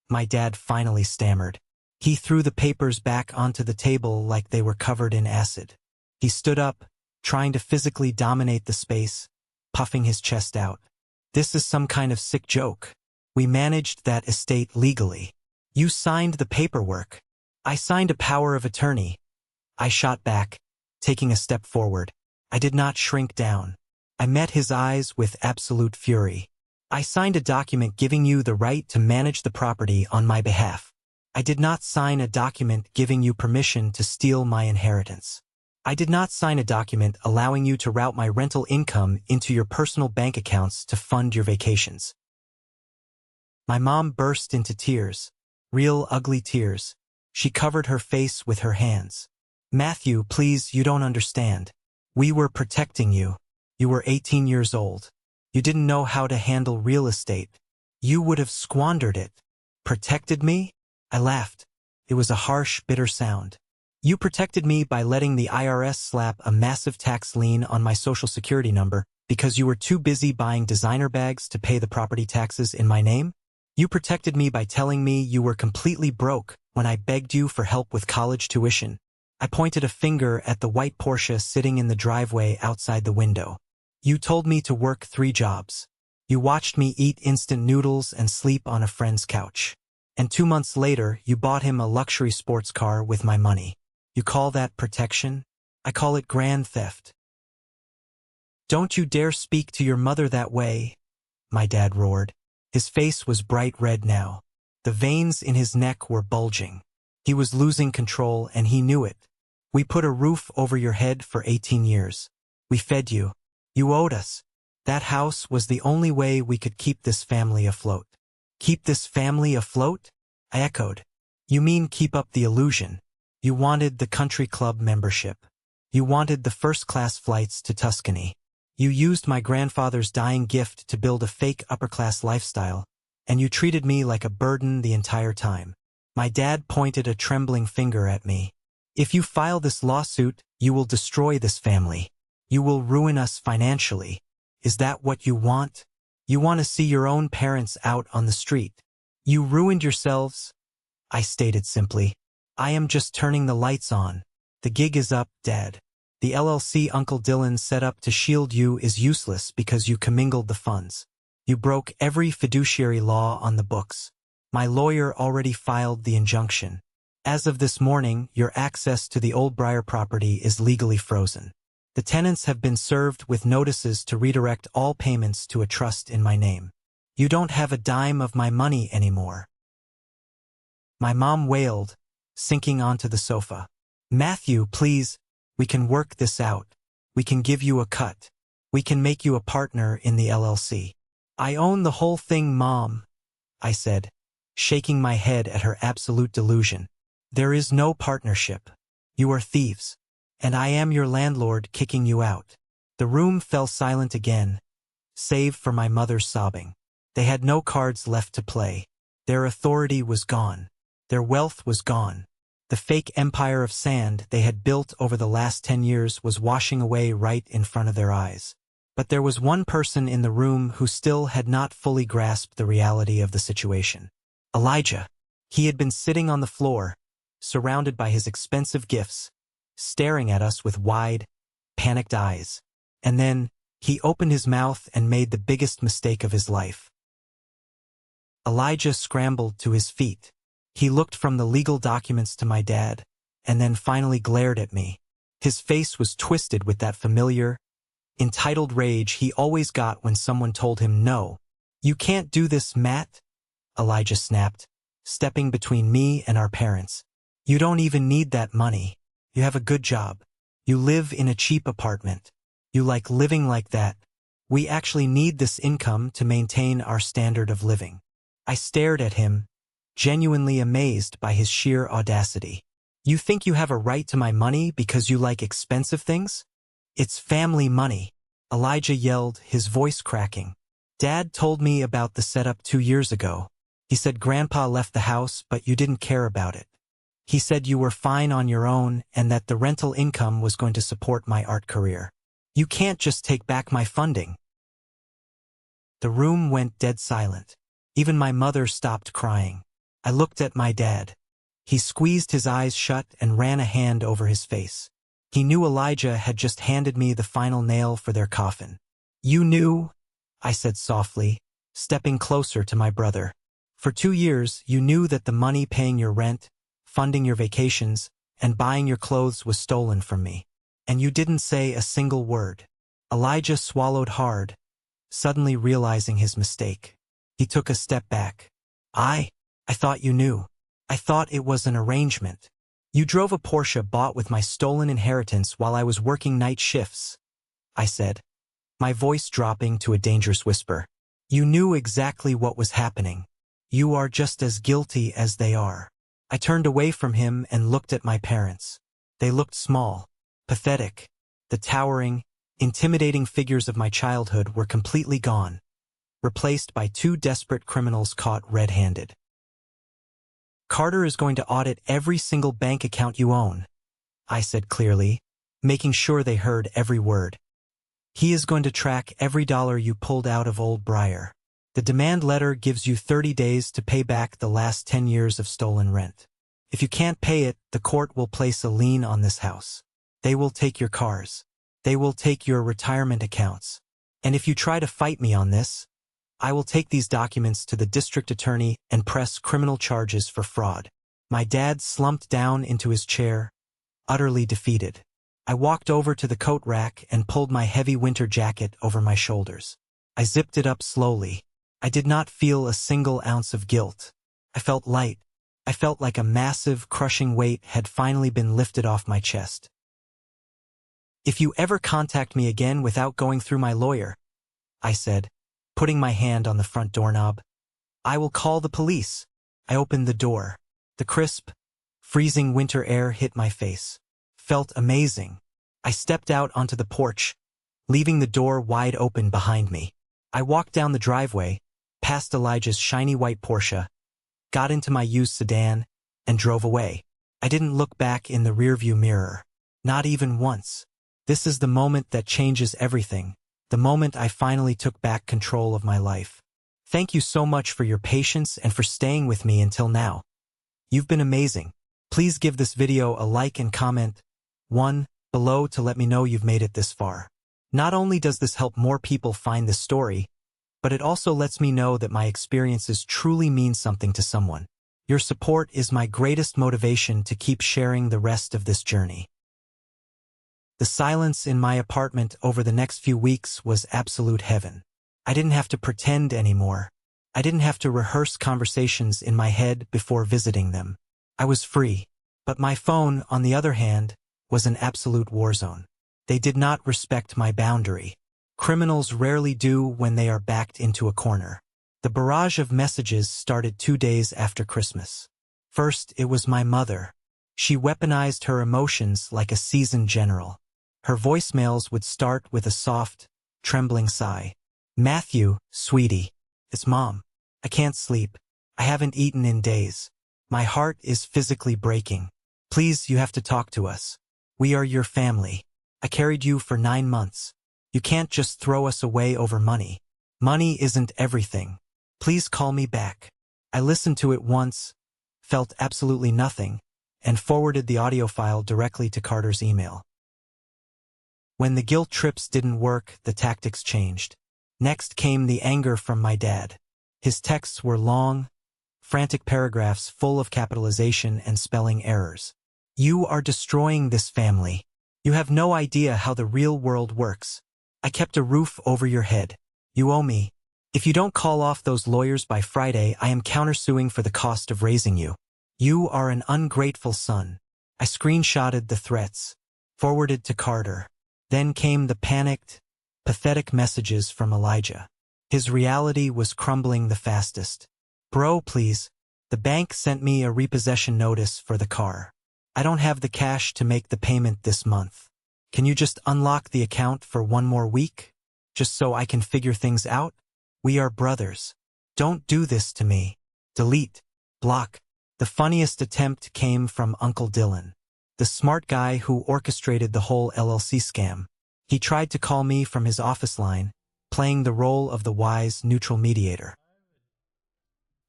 my dad finally stammered. He threw the papers back onto the table like they were covered in acid. He stood up, trying to physically dominate the space, puffing his chest out. "This is some kind of sick joke. We managed that estate legally. You signed the paperwork." "I signed a power of attorney." I shot back, taking a step forward. I did not shrink down. I met his eyes with absolute fury. "I signed a document giving you the right to manage the property on my behalf. I did not sign a document giving you permission to steal my inheritance. I did not sign a document allowing you to route my rental income into your personal bank accounts to fund your vacations." My mom burst into tears, real ugly tears. She covered her face with her hands. "Matthew, please, you don't understand. We were protecting you. You were 18 years old. You didn't know how to handle real estate. You would have squandered it." "Protected me?" I laughed. It was a harsh, bitter sound. "You protected me by letting the IRS slap a massive tax lien on my social security number because you were too busy buying designer bags to pay the property taxes in my name? You protected me by telling me you were completely broke when I begged you for help with college tuition." I pointed a finger at the white Porsche sitting in the driveway outside the window. "You told me to work 3 jobs. You watched me eat instant noodles and sleep on a friend's couch. And 2 months later, you bought him a luxury sports car with my money. You call that protection? I call it grand theft." "Don't you dare speak to your mother that way," my dad roared. His face was bright red now. The veins in his neck were bulging. He was losing control, and he knew it. "We put a roof over your head for 18 years. We fed you. You owed us. That house was the only way we could keep this family afloat." "Keep this family afloat?" I echoed. "You mean keep up the illusion. You wanted the country club membership. You wanted the first-class flights to Tuscany. You used my grandfather's dying gift to build a fake upper-class lifestyle, and you treated me like a burden the entire time." My dad pointed a trembling finger at me. "If you file this lawsuit, you will destroy this family. You will ruin us financially. Is that what you want? You want to see your own parents out on the street. You ruined yourselves," I stated simply. "I am just turning the lights on. The gig is up, Dad. The LLC Uncle Dylan set up to shield you is useless because you commingled the funds. You broke every fiduciary law on the books. My lawyer already filed the injunction. As of this morning, your access to the Old Briar property is legally frozen. The tenants have been served with notices to redirect all payments to a trust in my name. You don't have a dime of my money anymore." My mom wailed, sinking onto the sofa. "Matthew, please, we can work this out. We can give you a cut. We can make you a partner in the LLC. I own the whole thing, Mom, I said, shaking my head at her absolute delusion. There is no partnership. You are thieves. And I am your landlord kicking you out. The room fell silent again, save for my mother's sobbing. They had no cards left to play. Their authority was gone. Their wealth was gone. The fake empire of sand they had built over the last 10 years was washing away right in front of their eyes. But there was one person in the room who still had not fully grasped the reality of the situation. Elijah. He had been sitting on the floor, surrounded by his expensive gifts, staring at us with wide, panicked eyes. And then, he opened his mouth and made the biggest mistake of his life. Elijah scrambled to his feet. He looked from the legal documents to my dad, and then finally glared at me. His face was twisted with that familiar, entitled rage he always got when someone told him no. You can't do this, Matt, Elijah snapped, stepping between me and our parents. You don't even need that money. You have a good job. You live in a cheap apartment. You like living like that. We actually need this income to maintain our standard of living. I stared at him, genuinely amazed by his sheer audacity. You think you have a right to my money because you like expensive things? It's family money, Elijah yelled, his voice cracking. Dad told me about the setup 2 years ago. He said Grandpa left the house, but you didn't care about it. He said you were fine on your own and that the rental income was going to support my art career. You can't just take back my funding. The room went dead silent. Even my mother stopped crying. I looked at my dad. He squeezed his eyes shut and ran a hand over his face. He knew Elijah had just handed me the final nail for their coffin. You knew, I said softly, stepping closer to my brother. For 2 years, you knew that the money paying your rent, funding your vacations, and buying your clothes was stolen from me. And you didn't say a single word. Elijah swallowed hard, suddenly realizing his mistake. He took a step back. I thought you knew. I thought it was an arrangement. You drove a Porsche bought with my stolen inheritance while I was working night shifts, I said, my voice dropping to a dangerous whisper. You knew exactly what was happening. You are just as guilty as they are. I turned away from him and looked at my parents. They looked small, pathetic. The towering, intimidating figures of my childhood were completely gone, replaced by 2 desperate criminals caught red-handed. Carter is going to audit every single bank account you own, I said clearly, making sure they heard every word. He is going to track every dollar you pulled out of Old Briar. The demand letter gives you 30 days to pay back the last 10 years of stolen rent. If you can't pay it, the court will place a lien on this house. They will take your cars. They will take your retirement accounts. And if you try to fight me on this, I will take these documents to the district attorney and press criminal charges for fraud. My dad slumped down into his chair, utterly defeated. I walked over to the coat rack and pulled my heavy winter jacket over my shoulders. I zipped it up slowly. I did not feel a single ounce of guilt. I felt light. I felt like a massive, crushing weight had finally been lifted off my chest. If you ever contact me again without going through my lawyer, I said, putting my hand on the front doorknob, I will call the police. I opened the door. The crisp, freezing winter air hit my face. Felt amazing. I stepped out onto the porch, leaving the door wide open behind me. I walked down the driveway, past Elijah's shiny white Porsche, got into my used sedan, and drove away. I didn't look back in the rearview mirror. Not even once. This is the moment that changes everything. The moment I finally took back control of my life. Thank you so much for your patience and for staying with me until now. You've been amazing. Please give this video a like and comment one below to let me know you've made it this far. Not only does this help more people find this story, but it also lets me know that my experiences truly mean something to someone. Your support is my greatest motivation to keep sharing the rest of this journey. The silence in my apartment over the next few weeks was absolute heaven. I didn't have to pretend anymore. I didn't have to rehearse conversations in my head before visiting them. I was free. But my phone, on the other hand, was an absolute war zone. They did not respect my boundary. criminals rarely do when they are backed into a corner. The barrage of messages started 2 days after Christmas. First, it was my mother. She weaponized her emotions like a seasoned general. Her voicemails would start with a soft, trembling sigh. "Matthew, sweetie. It's Mom. I can't sleep. I haven't eaten in days. My heart is physically breaking. Please, you have to talk to us. We are your family. I carried you for 9 months. You can't just throw us away over money. Money isn't everything. Please call me back." I listened to it once, felt absolutely nothing, and forwarded the audio file directly to Carter's email. When the guilt trips didn't work, the tactics changed. Next came the anger from my dad. His texts were long, frantic paragraphs full of capitalization and spelling errors. "You are destroying this family. You have no idea how the real world works. I kept a roof over your head. You owe me. If you don't call off those lawyers by Friday, I am countersuing for the cost of raising you. You are an ungrateful son." I screenshotted the threats, forwarded to Carter. Then came the panicked, pathetic messages from Elijah. His reality was crumbling the fastest. "Bro, please. The bank sent me a repossession notice for the car. I don't have the cash to make the payment this month. Can you just unlock the account for 1 more week? Just so I can figure things out? We are brothers. Don't do this to me. Delete. Block." The funniest attempt came from Uncle Dylan, the smart guy who orchestrated the whole LLC scam. He tried to call me from his office line, playing the role of the wise, neutral mediator.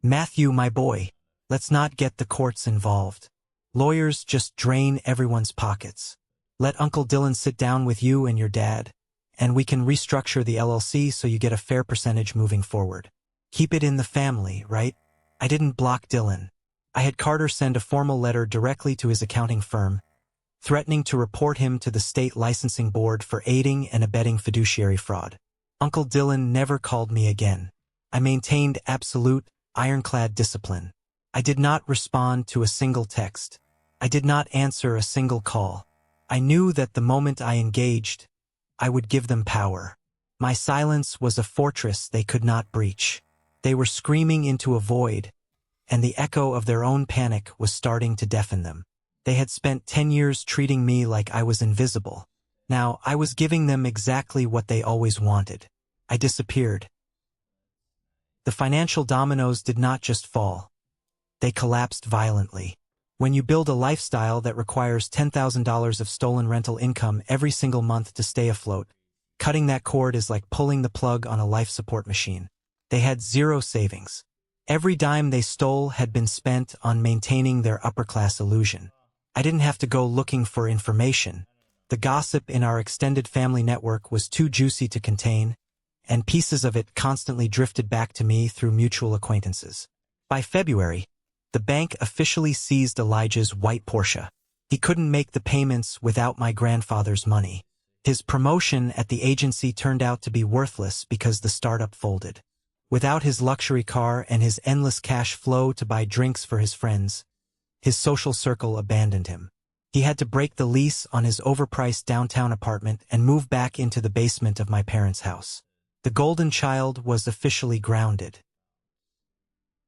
"Matthew, my boy, let's not get the courts involved. Lawyers just drain everyone's pockets. Let Uncle Dylan sit down with you and your dad, and we can restructure the LLC so you get a fair percentage moving forward. Keep it in the family, right?" I didn't block Dylan. I had Carter send a formal letter directly to his accounting firm, threatening to report him to the state licensing board for aiding and abetting fiduciary fraud. Uncle Dylan never called me again. I maintained absolute, ironclad discipline. I did not respond to a single text. I did not answer a single call. I knew that the moment I engaged, I would give them power. My silence was a fortress they could not breach. They were screaming into a void, and the echo of their own panic was starting to deafen them. They had spent 10 years treating me like I was invisible. Now I was giving them exactly what they always wanted. I disappeared. The financial dominoes did not just fall. They collapsed violently. When you build a lifestyle that requires $10,000 of stolen rental income every single month to stay afloat, cutting that cord is like pulling the plug on a life support machine. They had zero savings. Every dime they stole had been spent on maintaining their upper-class illusion. I didn't have to go looking for information. The gossip in our extended family network was too juicy to contain, and pieces of it constantly drifted back to me through mutual acquaintances. By February, the bank officially seized Elijah's white Porsche. He couldn't make the payments without my grandfather's money. His promotion at the agency turned out to be worthless because the startup folded. Without his luxury car and his endless cash flow to buy drinks for his friends, his social circle abandoned him. He had to break the lease on his overpriced downtown apartment and move back into the basement of my parents' house. The golden child was officially grounded.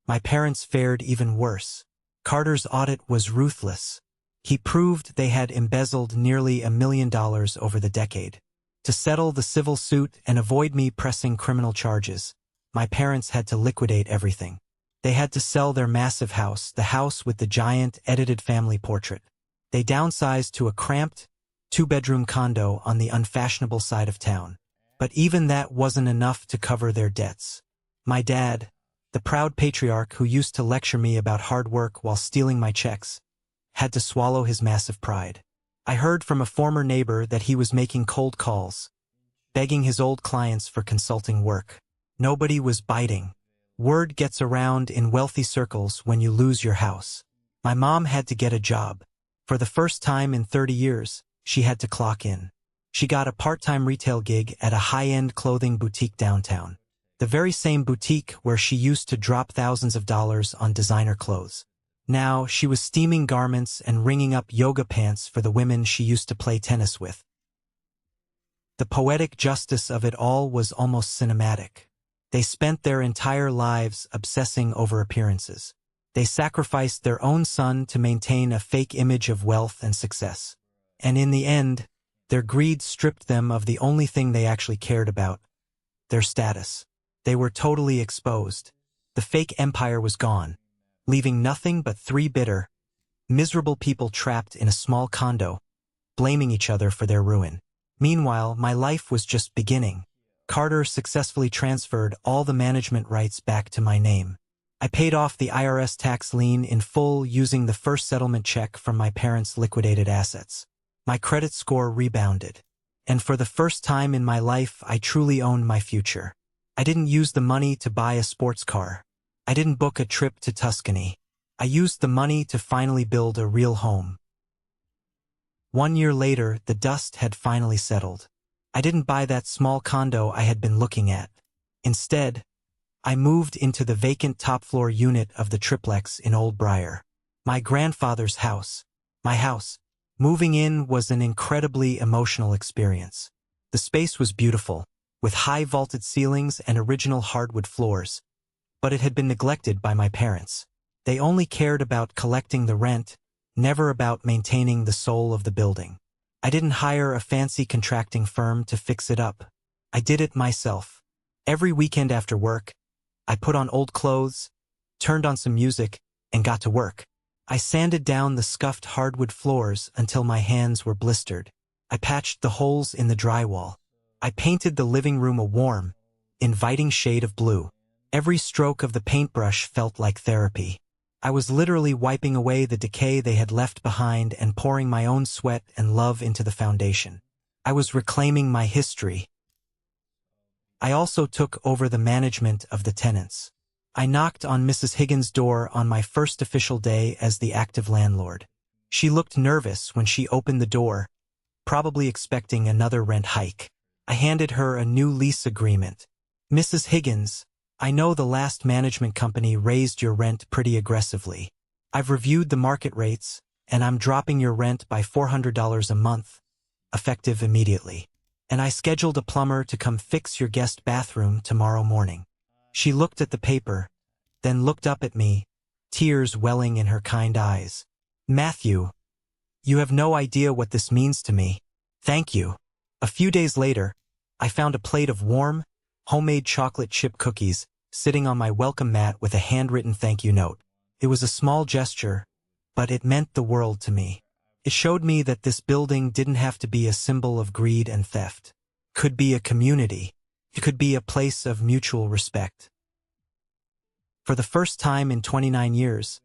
My parents fared even worse. Carter's audit was ruthless. He proved they had embezzled nearly $1 million over the decade. To settle the civil suit and avoid me pressing criminal charges, my parents had to liquidate everything. They had to sell their massive house, the house with the giant, edited family portrait. They downsized to a cramped, 2-bedroom condo on the unfashionable side of town. But even that wasn't enough to cover their debts. My dad, the proud patriarch who used to lecture me about hard work while stealing my checks, had to swallow his massive pride. I heard from a former neighbor that he was making cold calls, begging his old clients for consulting work. Nobody was biting. Word gets around in wealthy circles when you lose your house. My mom had to get a job. For the first time in 30 years, she had to clock in. She got a part-time retail gig at a high-end clothing boutique downtown. The very same boutique where she used to drop thousands of dollars on designer clothes. Now she was steaming garments and ringing up yoga pants for the women she used to play tennis with. The poetic justice of it all was almost cinematic. They spent their entire lives obsessing over appearances. They sacrificed their own son to maintain a fake image of wealth and success. And in the end, their greed stripped them of the only thing they actually cared about, their status. They were totally exposed. The fake empire was gone, leaving nothing but three bitter, miserable people trapped in a small condo, blaming each other for their ruin. Meanwhile, my life was just beginning. Carter successfully transferred all the management rights back to my name. I paid off the IRS tax lien in full using the first settlement check from my parents' liquidated assets. My credit score rebounded. And for the first time in my life, I truly owned my future. I didn't use the money to buy a sports car. I didn't book a trip to Tuscany. I used the money to finally build a real home. 1 year later, the dust had finally settled. I didn't buy that small condo I had been looking at. Instead, I moved into the vacant top-floor unit of the triplex in Old Briar. My grandfather's house. My house. Moving in was an incredibly emotional experience. The space was beautiful, with high vaulted ceilings and original hardwood floors. But it had been neglected by my parents. They only cared about collecting the rent, never about maintaining the soul of the building. I didn't hire a fancy contracting firm to fix it up. I did it myself. Every weekend after work, I put on old clothes, turned on some music, and got to work. I sanded down the scuffed hardwood floors until my hands were blistered. I patched the holes in the drywall. I painted the living room a warm, inviting shade of blue. Every stroke of the paintbrush felt like therapy. I was literally wiping away the decay they had left behind and pouring my own sweat and love into the foundation. I was reclaiming my history. I also took over the management of the tenants. I knocked on Mrs. Higgins' door on my first official day as the active landlord. She looked nervous when she opened the door, probably expecting another rent hike. I handed her a new lease agreement. "Mrs. Higgins, I know the last management company raised your rent pretty aggressively. I've reviewed the market rates, and I'm dropping your rent by $400 a month, effective immediately. And I scheduled a plumber to come fix your guest bathroom tomorrow morning." She looked at the paper, then looked up at me, tears welling in her kind eyes. "Matthew, you have no idea what this means to me. Thank you." A few days later, I found a plate of warm, homemade chocolate chip cookies sitting on my welcome mat with a handwritten thank you note. It was a small gesture, but it meant the world to me. It showed me that this building didn't have to be a symbol of greed and theft. It could be a community. It could be a place of mutual respect. For the first time in 29 years,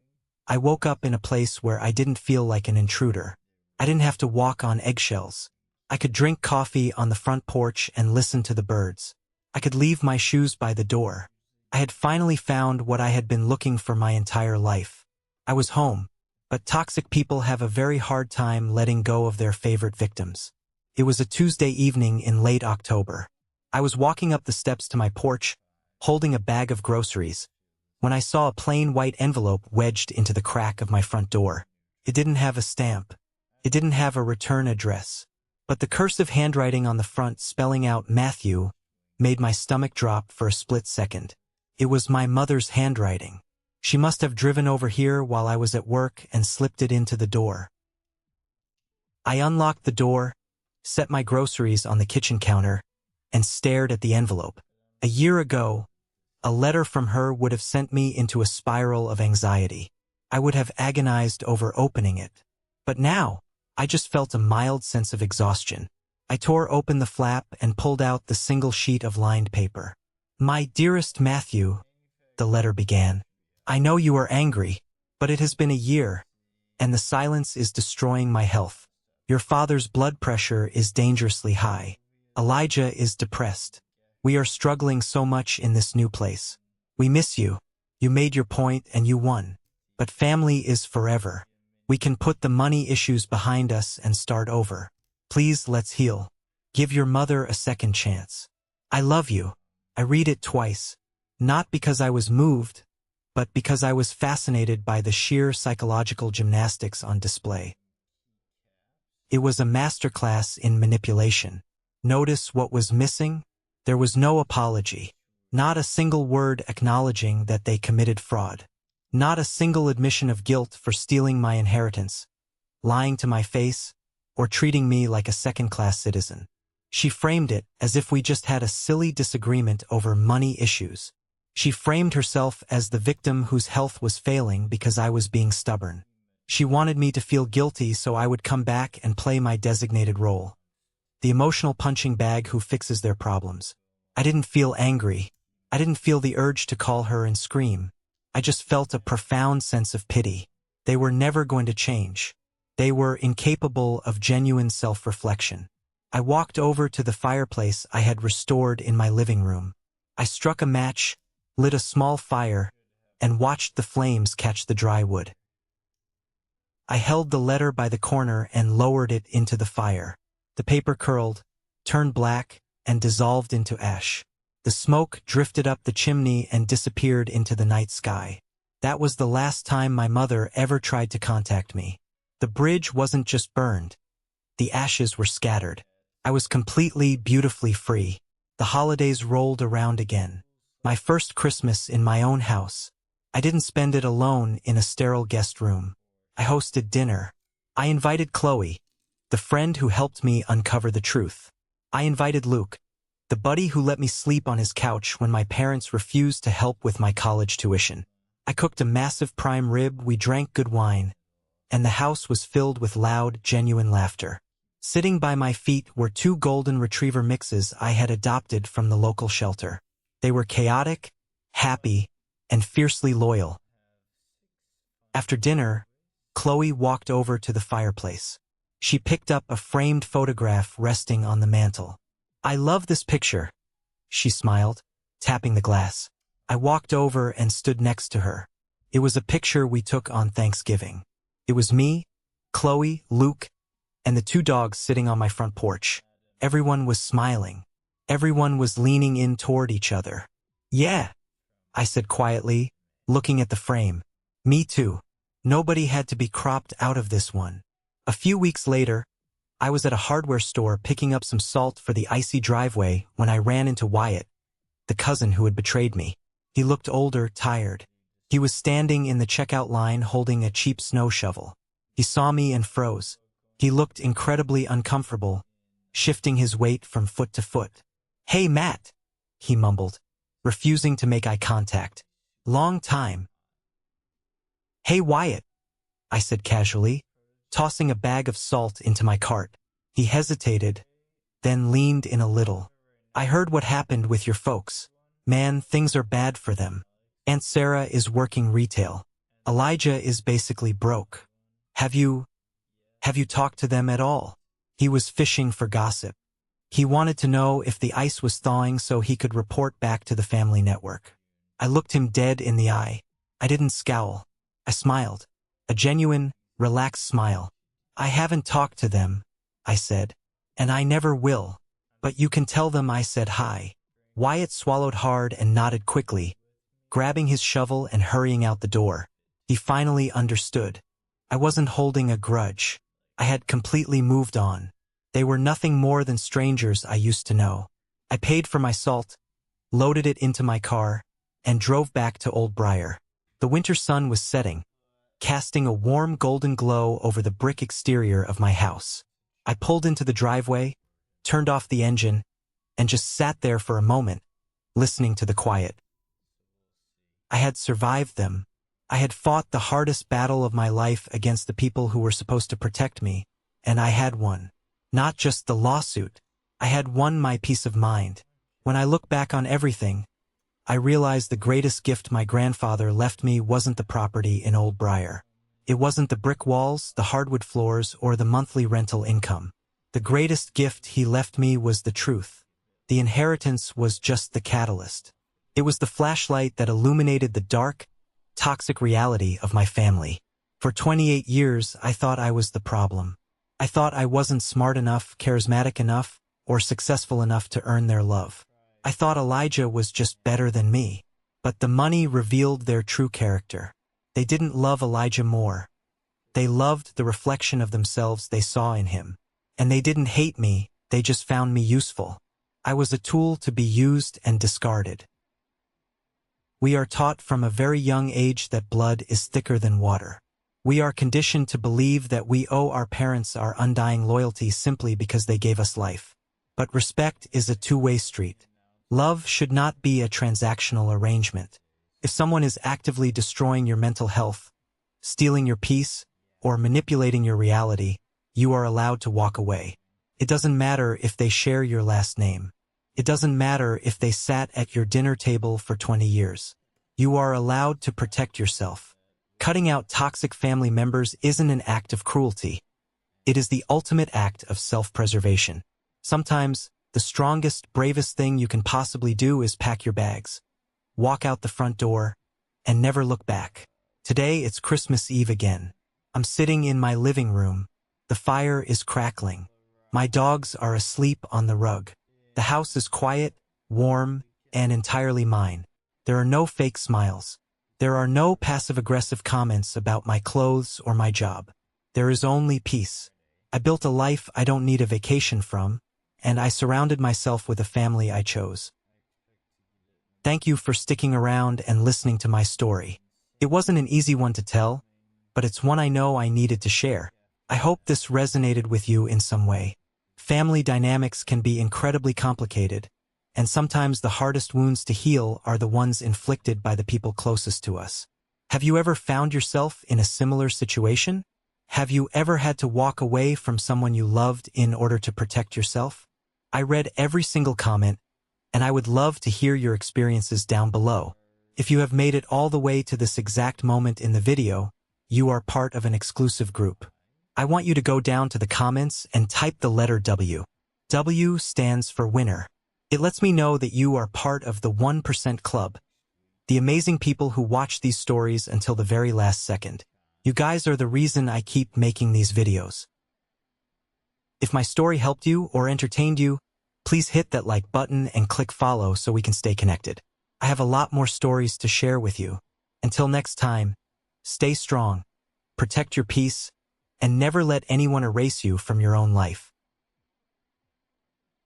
I woke up in a place where I didn't feel like an intruder. I didn't have to walk on eggshells. I could drink coffee on the front porch and listen to the birds. I could leave my shoes by the door. I had finally found what I had been looking for my entire life. I was home, but toxic people have a very hard time letting go of their favorite victims. It was a Tuesday evening in late October. I was walking up the steps to my porch, holding a bag of groceries, when I saw a plain white envelope wedged into the crack of my front door. It didn't have a stamp. It didn't have a return address. But the cursive handwriting on the front spelling out Matthew made my stomach drop for a split second. It was my mother's handwriting. She must have driven over here while I was at work and slipped it into the door. I unlocked the door, set my groceries on the kitchen counter, and stared at the envelope. A year ago, a letter from her would have sent me into a spiral of anxiety. I would have agonized over opening it. But now, I just felt a mild sense of exhaustion. I tore open the flap and pulled out the single sheet of lined paper. "My dearest Matthew," the letter began, "I know you are angry, but it has been a year, and the silence is destroying my health. Your father's blood pressure is dangerously high. Elijah is depressed. We are struggling so much in this new place. We miss you. You made your point and you won. But family is forever. We can put the money issues behind us and start over. Please, let's heal. Give your mother a second chance. I love you." I read it twice, not because I was moved, but because I was fascinated by the sheer psychological gymnastics on display. It was a masterclass in manipulation. Notice what was missing? There was no apology. Not a single word acknowledging that they committed fraud. Not a single admission of guilt for stealing my inheritance, lying to my face, or treating me like a second-class citizen. She framed it as if we just had a silly disagreement over money issues. She framed herself as the victim whose health was failing because I was being stubborn. She wanted me to feel guilty so I would come back and play my designated role. The emotional punching bag who fixes their problems. I didn't feel angry. I didn't feel the urge to call her and scream. I just felt a profound sense of pity. They were never going to change. They were incapable of genuine self-reflection. I walked over to the fireplace I had restored in my living room. I struck a match, lit a small fire, and watched the flames catch the dry wood. I held the letter by the corner and lowered it into the fire. The paper curled, turned black, and dissolved into ash. The smoke drifted up the chimney and disappeared into the night sky. That was the last time my mother ever tried to contact me. The bridge wasn't just burned. The ashes were scattered. I was completely, beautifully free. The holidays rolled around again. My first Christmas in my own house. I didn't spend it alone in a sterile guest room. I hosted dinner. I invited Chloe, the friend who helped me uncover the truth. I invited Luke, the buddy who let me sleep on his couch when my parents refused to help with my college tuition. I cooked a massive prime rib, we drank good wine, and the house was filled with loud, genuine laughter. Sitting by my feet were 2 golden retriever mixes I had adopted from the local shelter. They were chaotic, happy, and fiercely loyal. After dinner, Chloe walked over to the fireplace. She picked up a framed photograph resting on the mantel. "I love this picture," she smiled, tapping the glass. I walked over and stood next to her. It was a picture we took on Thanksgiving. It was me, Chloe, Luke, and the 2 dogs sitting on my front porch. Everyone was smiling. Everyone was leaning in toward each other. "Yeah," I said quietly, looking at the frame. "Me too. Nobody had to be cropped out of this one." A few weeks later, I was at a hardware store picking up some salt for the icy driveway when I ran into Wyatt, the cousin who had betrayed me. He looked older, tired. He was standing in the checkout line holding a cheap snow shovel. He saw me and froze. He looked incredibly uncomfortable, shifting his weight from foot to foot. "Hey, Matt," he mumbled, refusing to make eye contact. "Long time." "Hey, Wyatt," I said casually, tossing a bag of salt into my cart. He hesitated, then leaned in a little. "I heard what happened with your folks. Man, things are bad for them. Aunt Sarah is working retail. Elijah is basically broke. Have you talked to them at all?" He was fishing for gossip. He wanted to know if the ice was thawing so he could report back to the family network. I looked him dead in the eye. I didn't scowl. I smiled. A genuine, relaxed smile. "I haven't talked to them," I said, "and I never will. But you can tell them I said hi." Wyatt swallowed hard and nodded quickly, grabbing his shovel and hurrying out the door. He finally understood. I wasn't holding a grudge. I had completely moved on. They were nothing more than strangers I used to know. I paid for my salt, loaded it into my car, and drove back to Old Briar. The winter sun was setting, casting a warm golden glow over the brick exterior of my house. I pulled into the driveway, turned off the engine, and just sat there for a moment, listening to the quiet. I had survived them. I had fought the hardest battle of my life against the people who were supposed to protect me, and I had won. Not just the lawsuit. I had won my peace of mind. When I look back on everything, I realize the greatest gift my grandfather left me wasn't the property in Old Briar. It wasn't the brick walls, the hardwood floors, or the monthly rental income. The greatest gift he left me was the truth. The inheritance was just the catalyst. It was the flashlight that illuminated the dark, toxic reality of my family. For 28 years, I thought I was the problem. I thought I wasn't smart enough, charismatic enough, or successful enough to earn their love. I thought Elijah was just better than me. But the money revealed their true character. They didn't love Elijah more. They loved the reflection of themselves they saw in him. And they didn't hate me They just found me useful. I was a tool to be used and discarded. We are taught from a very young age that blood is thicker than water. We are conditioned to believe that we owe our parents our undying loyalty simply because they gave us life. But respect is a two-way street. Love should not be a transactional arrangement. If someone is actively destroying your mental health, stealing your peace, or manipulating your reality, you are allowed to walk away. It doesn't matter if they share your last name. It doesn't matter if they sat at your dinner table for 20 years. You are allowed to protect yourself. Cutting out toxic family members isn't an act of cruelty. It is the ultimate act of self-preservation. Sometimes, the strongest, bravest thing you can possibly do is pack your bags, walk out the front door, and never look back. Today, it's Christmas Eve again. I'm sitting in my living room. The fire is crackling. My dogs are asleep on the rug. The house is quiet, warm, and entirely mine. There are no fake smiles. There are no passive-aggressive comments about my clothes or my job. There is only peace. I built a life I don't need a vacation from, and I surrounded myself with a family I chose. Thank you for sticking around and listening to my story. It wasn't an easy one to tell, but it's one I know I needed to share. I hope this resonated with you in some way. Family dynamics can be incredibly complicated, and sometimes the hardest wounds to heal are the ones inflicted by the people closest to us. Have you ever found yourself in a similar situation? Have you ever had to walk away from someone you loved in order to protect yourself? I read every single comment, and I would love to hear your experiences down below. If you have made it all the way to this exact moment in the video, you are part of an exclusive group. I want you to go down to the comments and type the letter W. W stands for winner. It lets me know that you are part of the 1% club, the amazing people who watch these stories until the very last second. You guys are the reason I keep making these videos. If my story helped you or entertained you, please hit that like button and click follow so we can stay connected. I have a lot more stories to share with you. Until next time, stay strong, protect your peace, and never let anyone erase you from your own life.